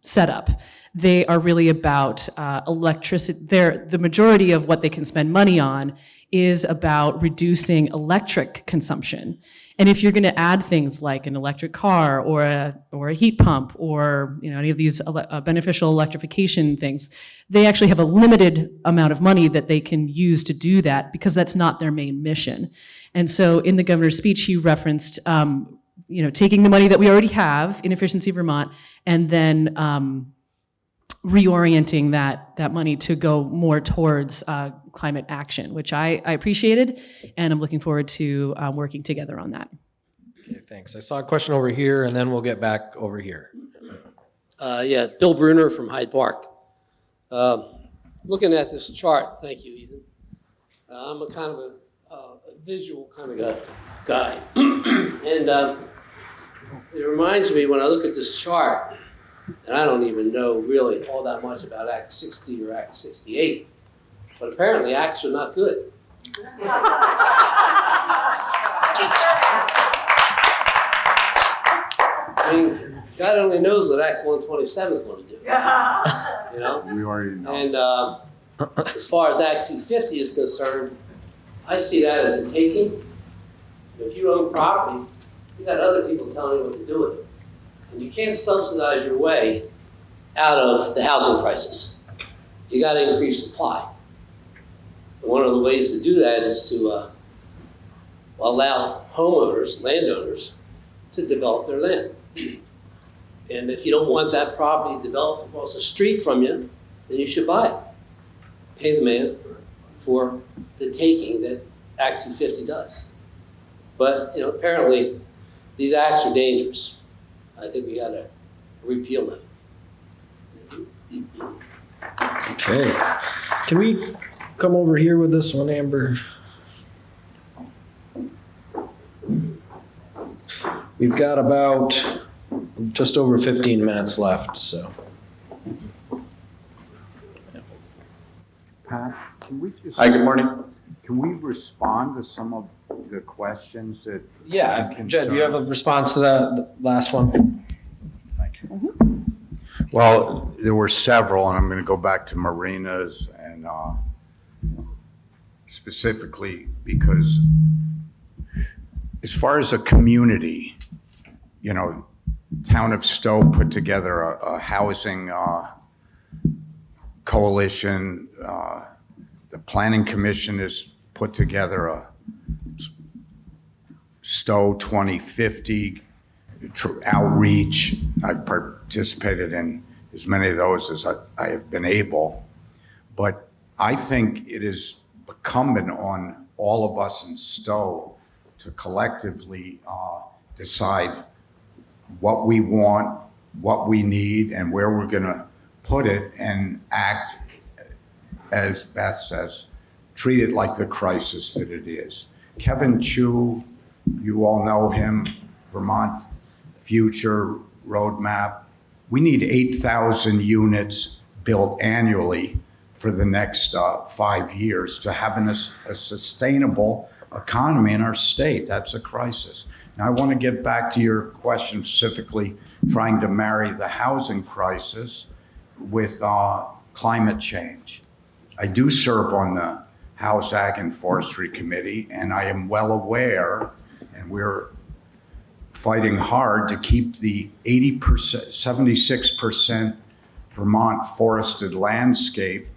set up. They are really about electricity. The majority of what they can spend money on is about reducing electric consumption. And if you're going to add things like an electric car or a heat pump or any of these beneficial electrification things, they actually have a limited amount of money that they can use to do that, because that's not their main mission. And so in the governor's speech, he referenced taking the money that we already have in Efficiency Vermont and then reorienting that money to go more towards climate action, which I appreciated, and I'm looking forward to working together on that. Okay, thanks. I saw a question over here, and then we'll get back over here. Bill Bruner from Hyde Park. Looking at this chart, thank you, Ethan. I'm a kind of a visual kind of guy. And It reminds me when I look at this chart, and I don't even know really all that much about Act 60 or Act 68, but apparently acts are not good. I mean, God only knows what Act 127 is going to do. You know? We already know. And as far as Act 250 is concerned, I see that as a taking. If you own property, you got other people telling you what to do with it. And you can't subsidize your way out of the housing crisis. You got to increase supply. And one of the ways to do that is to allow homeowners, landowners, to develop their land. And if you don't want that property developed across the street from you, then you should buy it. Pay the man for the taking that Act 250 does. But you know, apparently these acts are dangerous. I think we got to repeal them. Okay. Can we come over here with this one, Amber? We've got about just over 15 minutes left, so. Pat, can we just? Hi, good morning. Can we respond to some of the questions that? Yeah, Jed, do you have a response to the last one? Thank you. Well, there were several, and I'm going to go back to marinas and specifically because as far as a community, you know, town of Stowe put together a housing coalition. The Planning Commission has put together a Stowe 2050 outreach. I've participated in as many of those as I have been able. But I think it is incumbent on all of us in Stowe to collectively decide what we want, what we need, and where we're going to put it, and act, as Beth says, treat it like the crisis that it is. Kevin Chu, you all know him, Vermont Future Roadmap. We need 8,000 units built annually for the next 5 years to have a sustainable economy in our state. That's a crisis. Now, I want to get back to your question specifically, trying to marry the housing crisis with climate change. I do serve on the House Ag and Forestry Committee, and I am well aware, and we're fighting hard to keep the 80%, 76% Vermont forested landscape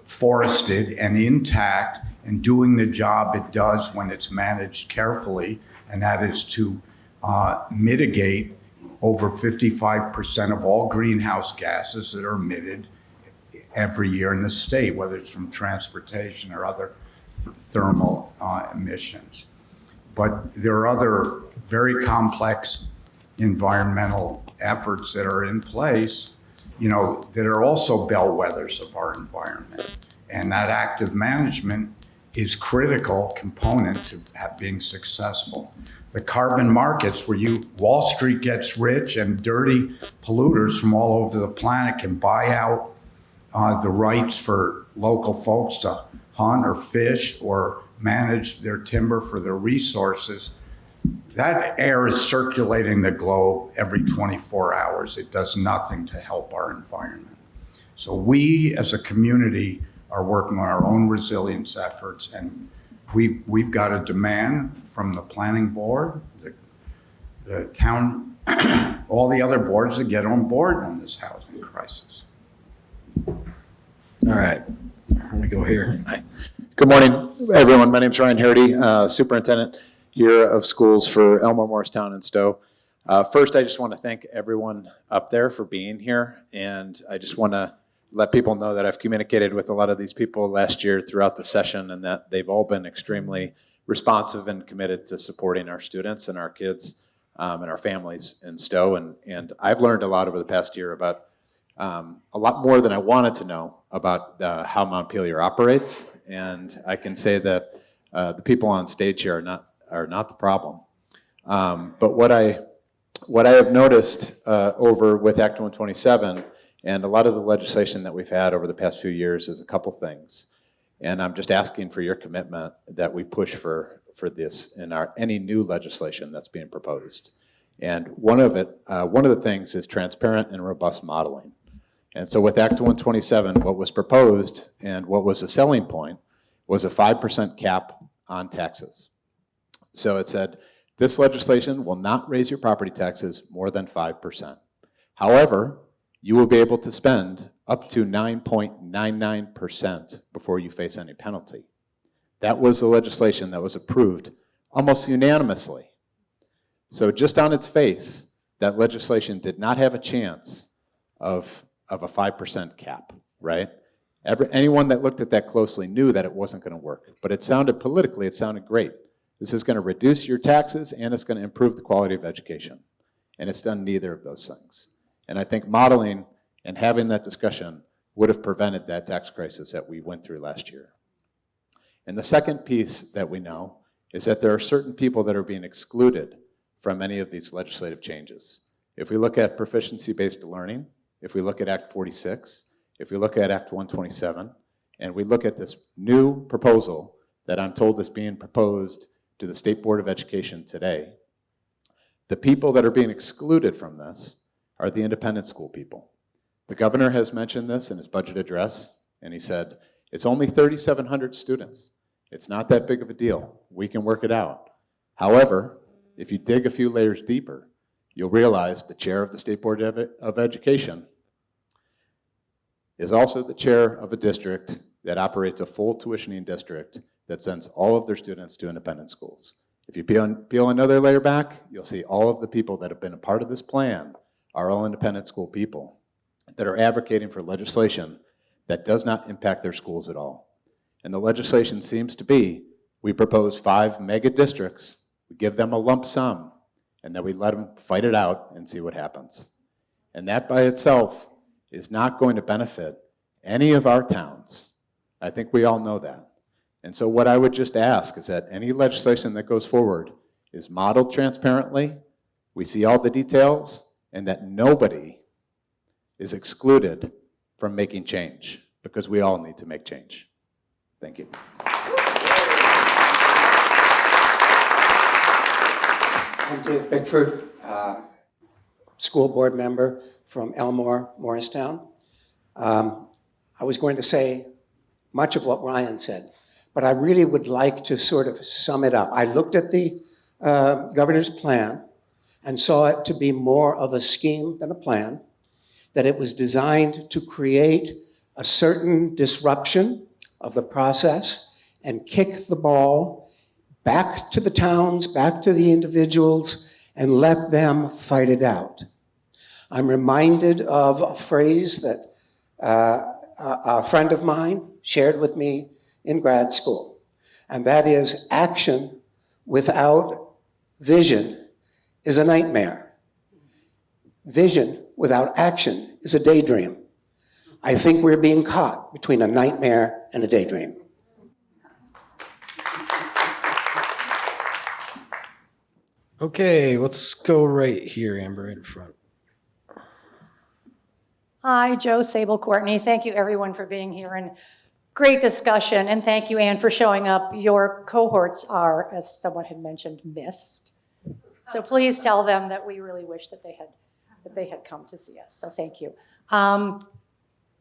forested and intact and doing the job it does when it's managed carefully, and that is to mitigate over 55% of all greenhouse gases that are emitted every year in the state, whether it's from transportation or other thermal emissions. But there are other very complex environmental efforts that are in place, you know, that are also bellwethers of our environment. And that active management is critical component to being successful. The carbon markets where Wall Street gets rich and dirty polluters from all over the planet can buy out the rights for local folks to hunt or fish or manage their timber for their resources. That air is circulating the globe every 24 hours. It does nothing to help our environment. So we as a community are working on our own resilience efforts, and we've got a demand from the planning board, the town, all the other boards to get on board on this housing crisis. All right, I'm gonna go here. Hi. Good morning, everyone. My name is Ryan Hardy, Superintendent here of Schools for Elmore, Morristown, and Stowe. First, I just want to thank everyone up there for being here, and I just want to let people know that I've communicated with a lot of these people last year throughout the session, and that they've all been extremely responsive and committed to supporting our students and our kids and our families in Stowe. And I've learned a lot over the past year about a lot more than I wanted to know about how Montpelier operates. And I can say that the people on stage here are not the problem. But what I have noticed over with Act 127 and a lot of the legislation that we've had over the past few years is a couple things. And I'm just asking for your commitment that we push for this in any new legislation that's being proposed. And one of the things is transparent and robust modeling. And so with Act 127, what was proposed and what was the selling point was a 5% cap on taxes. So it said, this legislation will not raise your property taxes more than 5%. However, you will be able to spend up to 9.99% before you face any penalty. That was the legislation that was approved almost unanimously. So just on its face, that legislation did not have a chance of a 5% cap, right? Anyone that looked at that closely knew that it wasn't going to work. But it sounded politically, it sounded great. This is going to reduce your taxes and it's going to improve the quality of education. And it's done neither of those things. And I think modeling and having that discussion would have prevented that tax crisis that we went through last year. And the second piece that we know is that there are certain people that are being excluded from any of these legislative changes. If we look at proficiency-based learning, if we look at Act 46, if we look at Act 127, and we look at this new proposal that I'm told is being proposed to the State Board of Education today, the people that are being excluded from this are the independent school people. The governor has mentioned this in his budget address, and he said, it's only 3,700 students. It's not that big of a deal. We can work it out. However, if you dig a few layers deeper, you'll realize the chair of the State Board of Education is also the chair of a district that operates a full tuitioning district that sends all of their students to independent schools. If you peel another layer back, you'll see all of the people that have been a part of this plan are all independent school people that are advocating for legislation that does not impact their schools at all. And the legislation seems to be, we propose 5 mega districts, we give them a lump sum, and then we let them fight it out and see what happens. And that by itself is not going to benefit any of our towns. I think we all know that. And so what I would just ask is that any legislation that goes forward is modeled transparently, we see all the details, and that nobody is excluded from making change, because we all need to make change. Thank you. I'm Dave Bickford, school board member from Elmore, Morristown. I was going to say much of what Ryan said, but I really would like to sort of sum it up. I looked at the governor's plan and saw it to be more of a scheme than a plan, that it was designed to create a certain disruption of the process and kick the ball back to the towns, back to the individuals, and let them fight it out. I'm reminded of a phrase that a friend of mine shared with me in grad school, and that is, action without vision is a nightmare. Vision without action is a daydream. I think we're being caught between a nightmare and a daydream. Okay, let's go right here, Amber, in front. Hi, Joe Sable Courtney. Thank you everyone for being here and great discussion. And thank you, Ann, for showing up. Your cohorts are, as someone had mentioned, missed. So please tell them that we really wish that they had come to see us. So thank you. And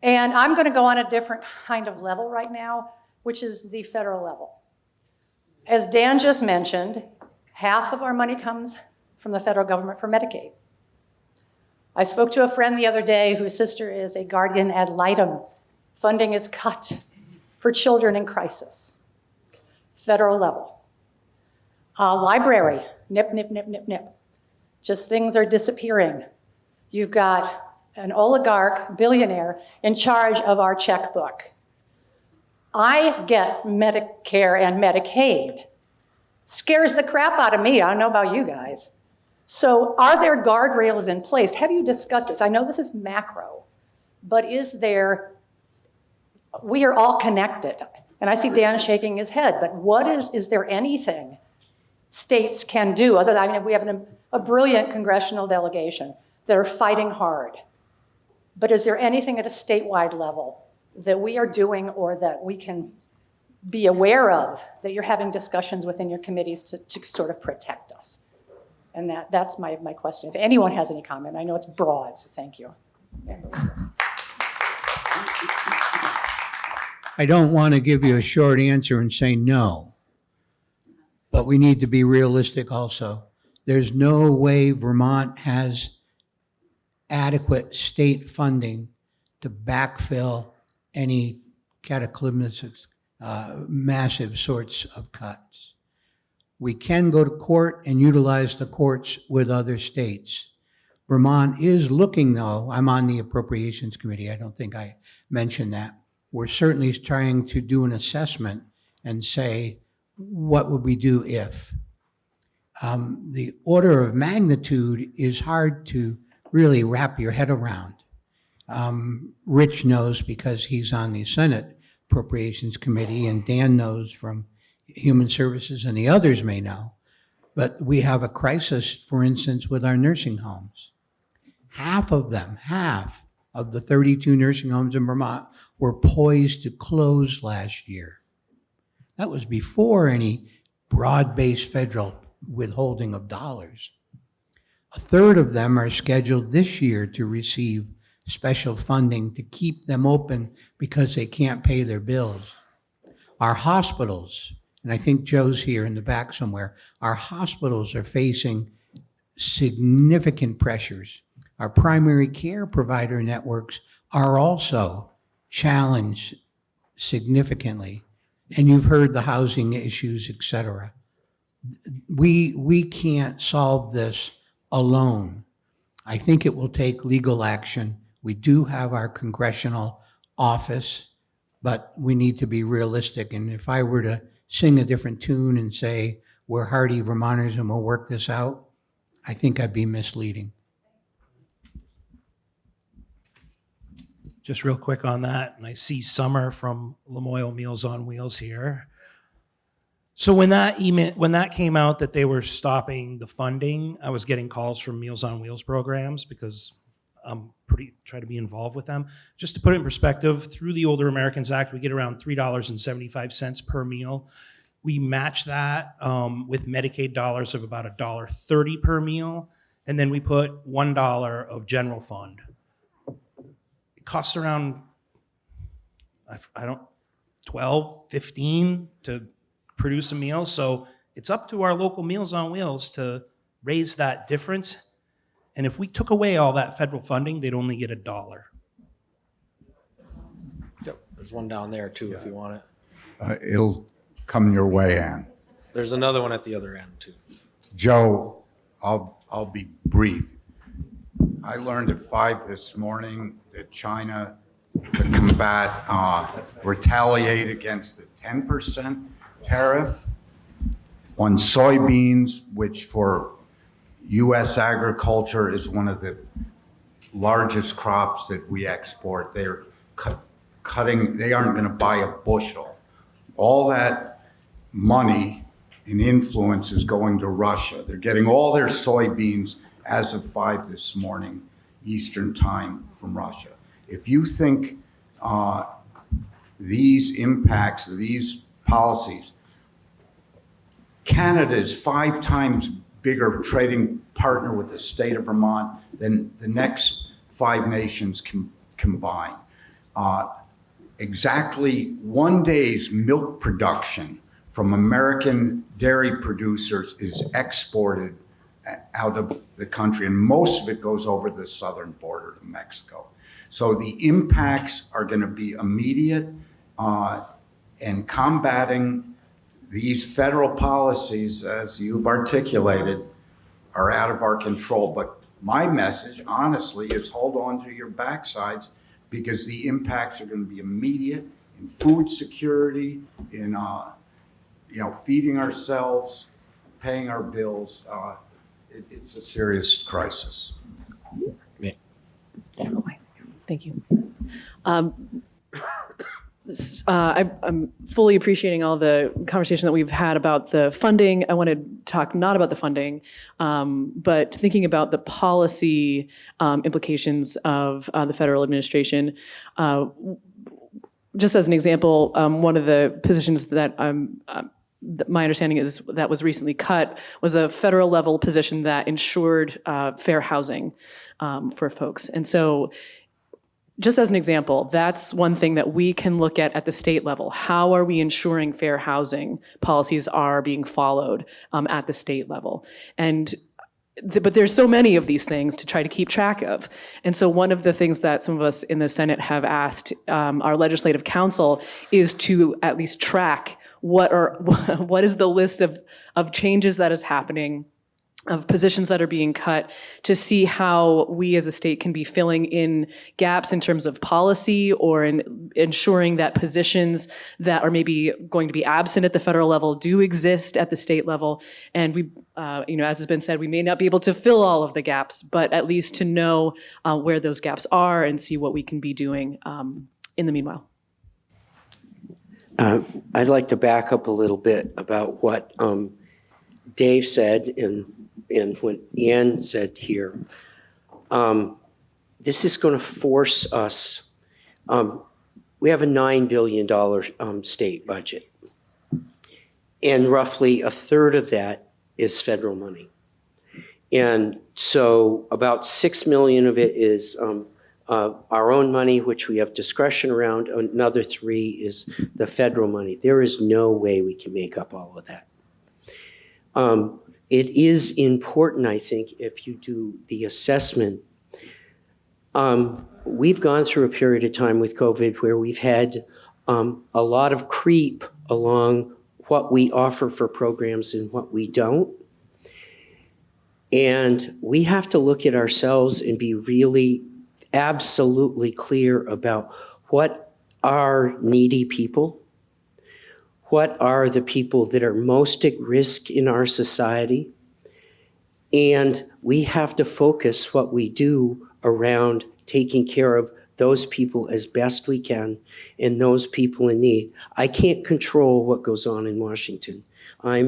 I'm going to go on a different kind of level right now, which is the federal level. As Dan just mentioned, half of our money comes from the federal government for Medicaid. I spoke to a friend the other day whose sister is a guardian ad litem. Funding is cut for children in crisis. Federal level. Library, nip, nip, nip, nip, nip. Just things are disappearing. You've got an oligarch billionaire in charge of our checkbook. I get Medicare and Medicaid. Scares the crap out of me. I don't know about you guys. So are there guardrails in place? Have you discussed this? I know this is macro, but we are all connected. And I see Dan shaking his head, but is there anything states can do. Other than, I mean, we have a brilliant congressional delegation that are fighting hard. But is there anything at a statewide level that we are doing or that we can be aware of that you're having discussions within your committees to sort of protect us? And that's my question. If anyone has any comment, I know it's broad, so thank you. I don't want to give you a short answer and say no, but we need to be realistic also. There's no way Vermont has adequate state funding to backfill any cataclysmic, massive sorts of cuts. We can go to court and utilize the courts with other states. Vermont is looking, though, I'm on the Appropriations Committee, I don't think I mentioned that. We're certainly trying to do an assessment and say, what would we do if? The order of magnitude is hard to really wrap your head around. Rich knows because he's on the Senate Appropriations Committee, and Dan knows from Human Services, and the others may know. But we have a crisis, for instance, with our nursing homes. Half of the 32 nursing homes in Vermont were poised to close last year. That was before any broad-based federal withholding of dollars. A third of them are scheduled this year to receive special funding to keep them open because they can't pay their bills. Our hospitals, and I think Joe's here in the back somewhere, our hospitals are facing significant pressures. Our primary care provider networks are also challenged significantly. And you've heard the housing issues, et cetera. We can't solve this alone. I think it will take legal action. We do have our congressional office, but we need to be realistic. And if I were to sing a different tune and say, we're hardy Vermonters and we'll work this out, I think I'd be misleading. Just real quick on that, and I see Summer from Lamoille Meals on Wheels here. So when that came out that they were stopping the funding, I was getting calls from Meals on Wheels programs because I'm try to be involved with them. Just to put it in perspective, through the Older Americans Act, we get around $3.75 per meal. We match that with Medicaid dollars of about $1.30 per meal, and then we put $1 of general fund. It costs around, I don't, 12, 15 to produce a meal. So it's up to our local Meals on Wheels to raise that difference. And if we took away all that federal funding, they'd only get $1. Yep, there's one down there too if you want it. It'll come your way, Ann. There's another one at the other end too. Joe, I'll be brief. I learned at 5 this morning that China, to combat, retaliate against the 10% tariff on soybeans, which for U.S. agriculture is one of the largest crops that we export. They're cutting, they aren't going to buy a bushel. All that money and influence is going to Russia. They're getting all their soybeans as of 5 this morning, Eastern time, from Russia. If you think these impacts, these policies, Canada is 5 times bigger trading partner with the state of Vermont than the next 5 nations combined. Exactly 1 day's milk production from American dairy producers is exported out of the country, and most of it goes over the southern border to Mexico. So the impacts are going to be immediate, and combating these federal policies, as you've articulated, are out of our control. But my message, honestly, is hold on to your backsides, because the impacts are going to be immediate in food security, in feeding ourselves, paying our bills. It's a serious crisis. Thank you. I'm fully appreciating all the conversation that we've had about the funding. I want to talk not about the funding, but thinking about the policy implications of the federal administration. Just as an example, one of the positions that my understanding is that was recently cut was a federal level position that ensured fair housing for folks. And so just as an example, that's one thing that we can look at the state level. How are we ensuring fair housing policies are being followed at the state level? And but there's so many of these things to try to keep track of. And so one of the things that some of us in the Senate have asked our legislative council is to at least track what is the list of changes that is happening, of positions that are being cut, to see how we as a state can be filling in gaps in terms of policy or in ensuring that positions that are maybe going to be absent at the federal level do exist at the state level. And we, as has been said, we may not be able to fill all of the gaps, but at least to know where those gaps are and see what we can be doing in the meanwhile. I'd like to back up a little bit about what Dave said and what Ann said here. This is going to force us. We have a $9 billion state budget, and roughly a third of that is federal money. And so about $6 million of it is our own money, which we have discretion around. Another $3 million is the federal money. There is no way we can make up all of that. It is important, I think, if you do the assessment. We've gone through a period of time with COVID where we've had a lot of creep along what we offer for programs and what we don't. And we have to look at ourselves and be really absolutely clear about what are needy people, what are the people that are most at risk in our society, and we have to focus what we do around taking care of those people as best we can and those people in need. I can't control what goes on in Washington. I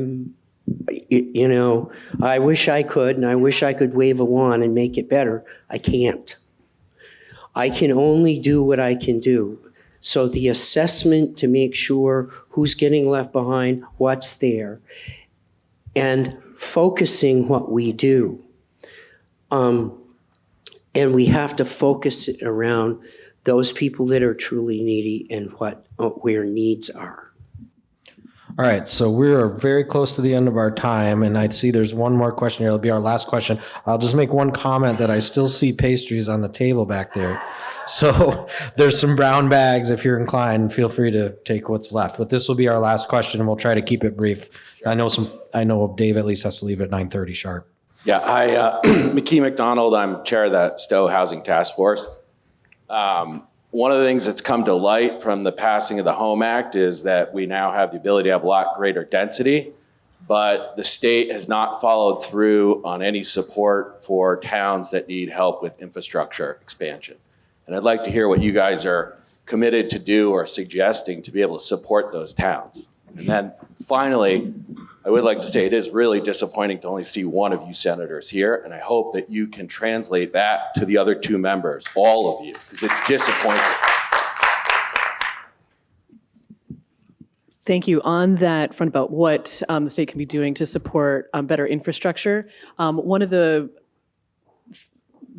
wish I could, and I wish I could wave a wand and make it better. I can't. I can only do what I can do. So the assessment to make sure who's getting left behind, what's there, and focusing what we do. And we have to focus it around those people that are truly needy and where needs are. All right, so we're very close to the end of our time, and I see there's one more question here. It'll be our last question. I'll just make one comment that I still see pastries on the table back there. So there's some brown bags. If you're inclined, feel free to take what's left. But this will be our last question, and we'll try to keep it brief. I know Dave at least has to leave at 9:30 sharp. Yeah, McKee McDonald, I'm chair of the Stowe Housing Task Force. One of the things that's come to light from the passing of the Home Act is that we now have the ability to have a lot greater density, but the state has not followed through on any support for towns that need help with infrastructure expansion. And I'd like to hear what you guys are committed to do or suggesting to be able to support those towns. And then finally, I would like to say it is really disappointing to only see one of you senators here, and I hope that you can translate that to the other two members, all of you, because it's disappointing. Thank you. On that front about what the state can be doing to support better infrastructure, one of the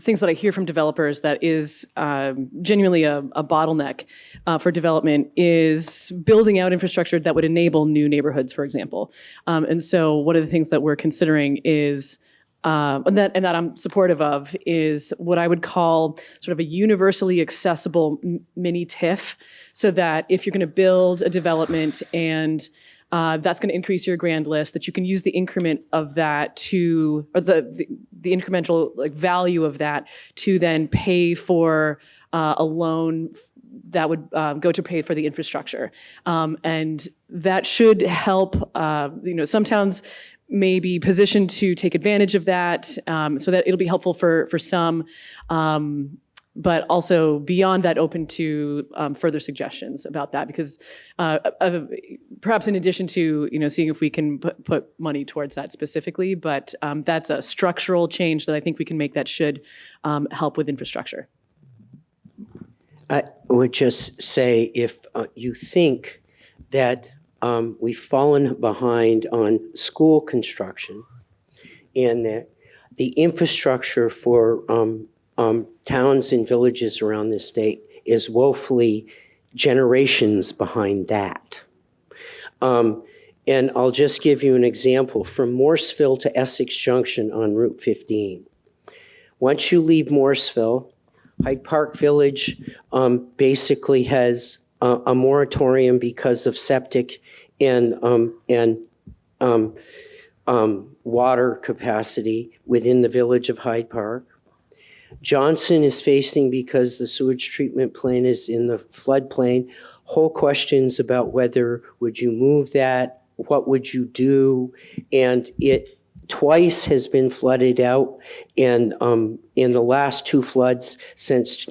things that I hear from developers that is genuinely a bottleneck for development is building out infrastructure that would enable new neighborhoods, for example. And so one of the things that we're considering is, and that I'm supportive of, is what I would call sort of a universally accessible mini TIF, so that if you're going to build a development and that's going to increase your grand list, that you can use the increment of that to, or the incremental value of that to then pay for a loan that would go to pay for the infrastructure. And that should help, some towns may be positioned to take advantage of that, so that it'll be helpful for some. but also beyond that, open to further suggestions about that, because perhaps in addition to seeing if we can put money towards that specifically, but that's a structural change that I think we can make that should help with infrastructure. I would just say, if you think that we've fallen behind on school construction and that the infrastructure for towns and villages around this state is woefully generations behind that. And I'll just give you an example. From Morrisville to Essex Junction on Route 15. Once you leave Morrisville, Hyde Park Village basically has a moratorium because of septic and water capacity within the village of Hyde Park. Johnson is facing, because the sewage treatment plant is in the floodplain, whole questions about whether would you move that, what would you do, and it twice has been flooded out, and in the last two floods since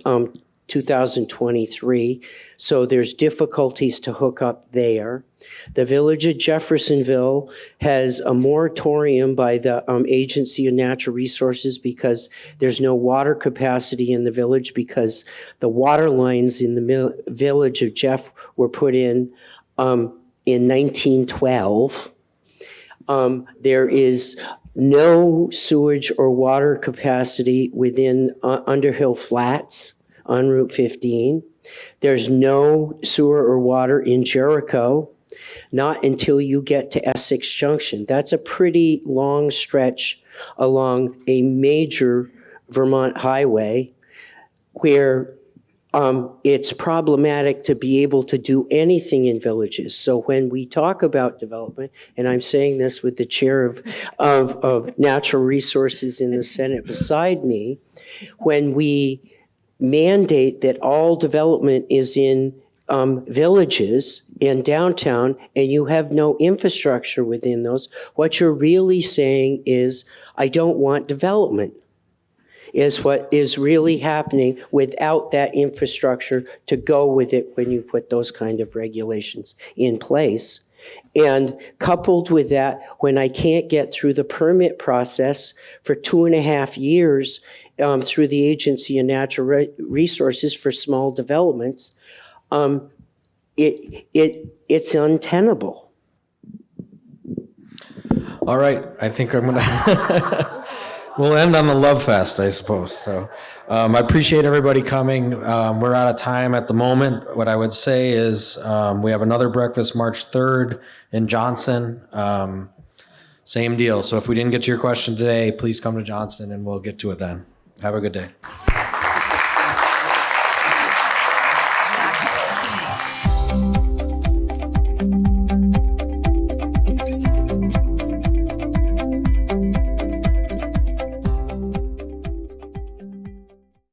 2023. So there's difficulties to hook up there. The village of Jeffersonville has a moratorium by the Agency of Natural Resources because there's no water capacity in the village, because the water lines in the village of Jeff were put in 1912. There is no sewage or water capacity within Underhill Flats on Route 15. There's no sewer or water in Jericho, not until you get to Essex Junction. That's a pretty long stretch along a major Vermont highway where it's problematic to be able to do anything in villages. So when we talk about development, and I'm saying this with the chair of Natural Resources in the Senate beside me, when we mandate that all development is in villages and downtown, and you have no infrastructure within those, what you're really saying is, I don't want development, is what is really happening without that infrastructure to go with it when you put those kind of regulations in place. And coupled with that, when I can't get through the permit process for 2.5 years through the Agency of Natural Resources for small developments, it's untenable. All right, I think I'm gonna, we'll end on the love fest, I suppose. So I appreciate everybody coming. We're out of time at the moment. What I would say is we have another breakfast March 3rd in Johnson. Same deal. So if we didn't get to your question today, please come to Johnson and we'll get to it then. Have a good day.